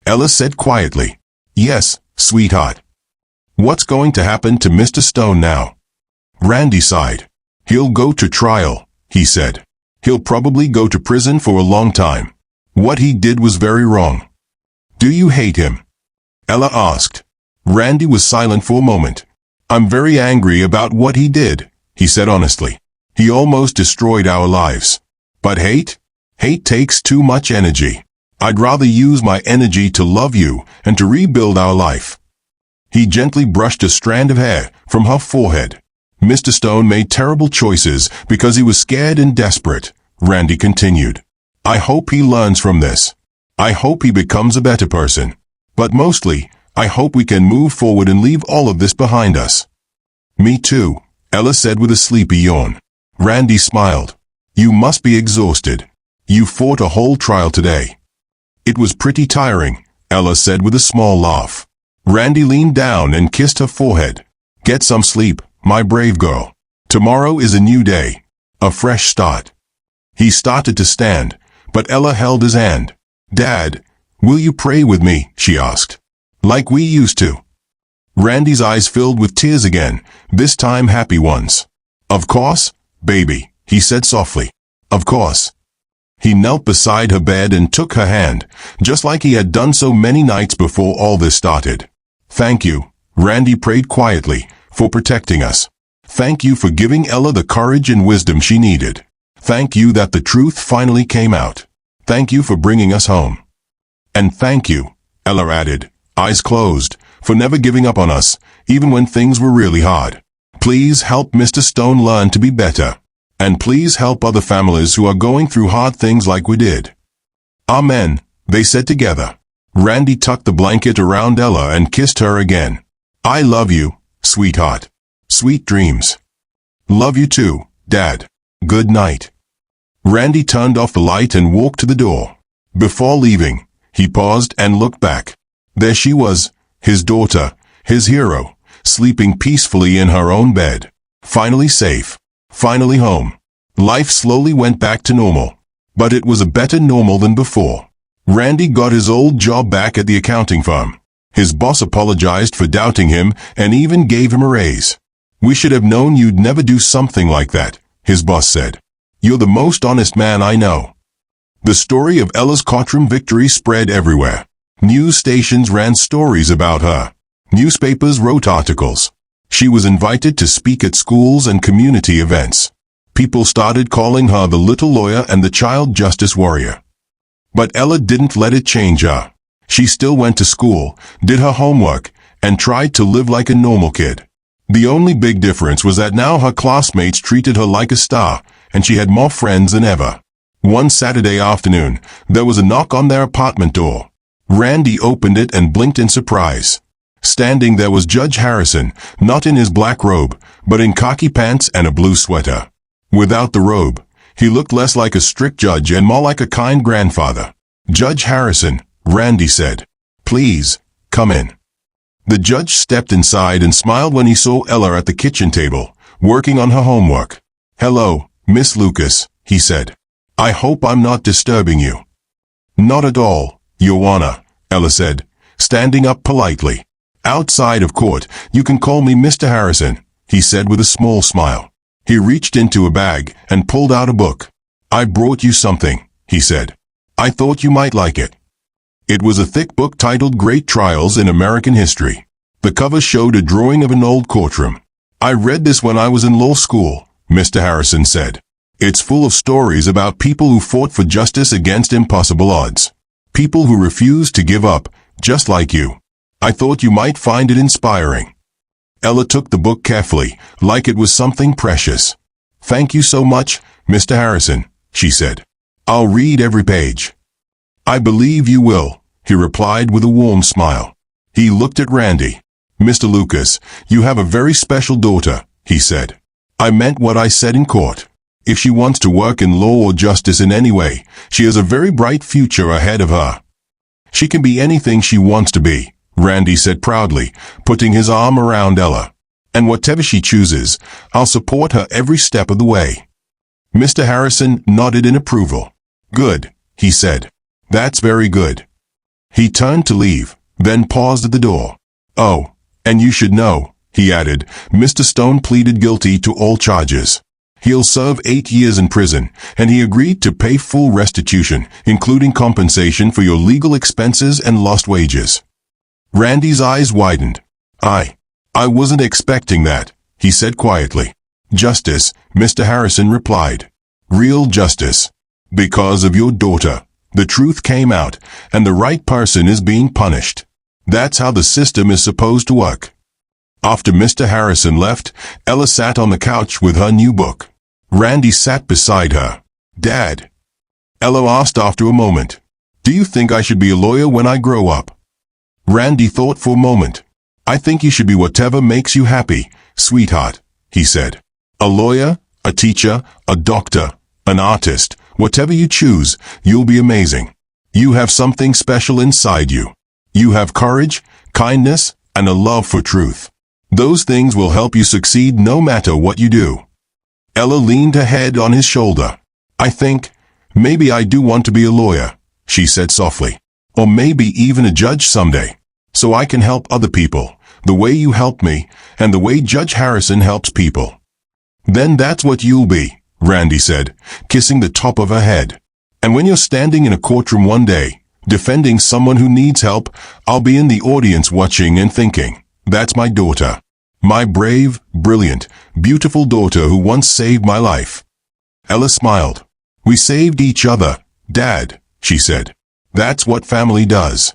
Ella said quietly, Yes, sweetheart. What's going to happen to Mr. Stone now? Randy sighed. He'll go to trial, he said. He'll probably go to prison for a long time. What he did was very wrong. Do you hate him? Ella asked. Randy was silent for a moment. I'm very angry about what he did, he said honestly. He almost destroyed our lives. But hate? Hate takes too much energy. I'd rather use my energy to love you and to rebuild our life. He gently brushed a strand of hair from her forehead. Mr. Stone made terrible choices because he was scared and desperate, Randy continued. I hope he learns from this. I hope he becomes a better person. But mostly, I hope we can move forward and leave all of this behind us. Me too, Ella said with a sleepy yawn. Randy smiled. You must be exhausted. You fought a whole trial today. It was pretty tiring, Ella said with a small laugh. Randy leaned down and kissed her forehead. Get some sleep, my brave girl. Tomorrow is a new day. A fresh start. He started to stand, but Ella held his hand. Dad, will you pray with me? She asked. Like we used to. Randy's eyes filled with tears again, this time happy ones. Of course, baby, he said softly. Of course. He knelt beside her bed and took her hand, just like he had done so many nights before all this started. Thank you, Randy prayed quietly, for protecting us. Thank you for giving Ella the courage and wisdom she needed. Thank you that the truth finally came out. Thank you for bringing us home. And thank you, Ella added, eyes closed, for never giving up on us, even when things were really hard. Please help Mr. Stone learn to be better. And please help other families who are going through hard things like we did. Amen, they said together. Randy tucked the blanket around Ella and kissed her again. I love you, sweetheart. Sweet dreams. Love you too, Dad. Good night. Randy turned off the light and walked to the door. Before leaving, he paused and looked back. There she was, his daughter, his hero, sleeping peacefully in her own bed. Finally safe. Finally home. Life slowly went back to normal. But it was a better normal than before. Randy got his old job back at the accounting firm. His boss apologized for doubting him and even gave him a raise. We should have known you'd never do something like that, his boss said. You're the most honest man I know. The story of Ella's courtroom victory spread everywhere. News stations ran stories about her. Newspapers wrote articles. She was invited to speak at schools and community events. People started calling her the little lawyer and the child justice warrior. But Ella didn't let it change her. She still went to school, did her homework, and tried to live like a normal kid. The only big difference was that now her classmates treated her like a star, and she had more friends than ever. One Saturday afternoon, there was a knock on their apartment door. Randy opened it and blinked in surprise. Standing there was Judge Harrison, not in his black robe, but in khaki pants and a blue sweater. Without the robe, he looked less like a strict judge and more like a kind grandfather. "Judge Harrison," Randy said. "Please, come in." The judge stepped inside and smiled when he saw Ella at the kitchen table, working on her homework. "Hello, Miss Lucas," he said. "I hope I'm not disturbing you." "Not at all, Your Honor," Ella said, standing up politely. "Outside of court, you can call me Mr. Harrison," he said with a small smile. He reached into a bag and pulled out a book. "I brought you something," he said. "I thought you might like it." It was a thick book titled Great Trials in American History. The cover showed a drawing of an old courtroom. "I read this when I was in law school," Mr. Harrison said. "It's full of stories about people who fought for justice against impossible odds. People who refused to give up, just like you. I thought you might find it inspiring." Ella took the book carefully, like it was something precious. "Thank you so much, Mr. Harrison," she said. "I'll read every page." "I believe you will," he replied with a warm smile. He looked at Randy. "Mr. Lucas, you have a very special daughter," he said. "I meant what I said in court. If she wants to work in law or justice in any way, she has a very bright future ahead of her." "She can be anything she wants to be," Randy said proudly, putting his arm around Ella. "And whatever she chooses, I'll support her every step of the way." Mr. Harrison nodded in approval. "Good," he said. "That's very good." He turned to leave, then paused at the door. "Oh, and you should know," he added, "Mr. Stone pleaded guilty to all charges. He'll serve 8 years in prison, and he agreed to pay full restitution, including compensation for your legal expenses and lost wages." Randy's eyes widened. I wasn't expecting that," he said quietly. "Justice," Mr. Harrison replied. "Real justice. Because of your daughter, the truth came out, and the right person is being punished. That's how the system is supposed to work." After Mr. Harrison left, Ella sat on the couch with her new book. Randy sat beside her. "Dad," Ella asked after a moment, "do you think I should be a lawyer when I grow up?" Randy thought for a moment. "I think you should be whatever makes you happy, sweetheart," he said. "A lawyer, a teacher, a doctor, an artist, whatever you choose, you'll be amazing. You have something special inside you. You have courage, kindness, and a love for truth. Those things will help you succeed no matter what you do." Ella leaned her head on his shoulder. "I think, maybe I do want to be a lawyer," she said softly. "Or maybe even a judge someday, so I can help other people, the way you helped me, and the way Judge Harrison helps people." "Then that's what you'll be," Randy said, kissing the top of her head. "And when you're standing in a courtroom one day, defending someone who needs help, I'll be in the audience watching and thinking, that's my daughter. My brave, brilliant, beautiful daughter who once saved my life." Ella smiled. "We saved each other, Dad," she said. "That's what family does."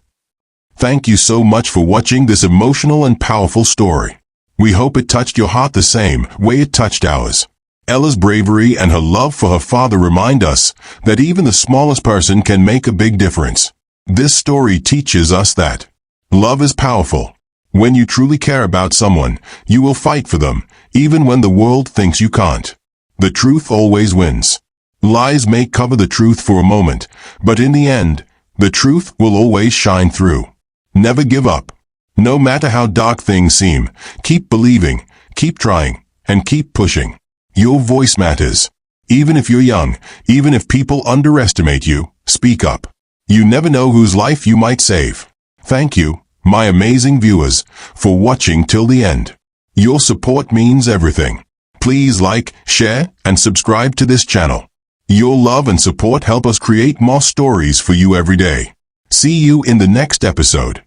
Thank you so much for watching this emotional and powerful story. We hope it touched your heart the same way it touched ours. Ella's bravery and her love for her father remind us that even the smallest person can make a big difference. This story teaches us that love is powerful. When you truly care about someone, you will fight for them, even when the world thinks you can't. The truth always wins. Lies may cover the truth for a moment, but in the end, the truth will always shine through. Never give up. No matter how dark things seem, keep believing, keep trying, and keep pushing. Your voice matters. Even if you're young, even if people underestimate you, speak up. You never know whose life you might save. Thank you, my amazing viewers, for watching till the end. Your support means everything. Please like, share, and subscribe to this channel. Your love and support help us create more stories for you every day. See you in the next episode.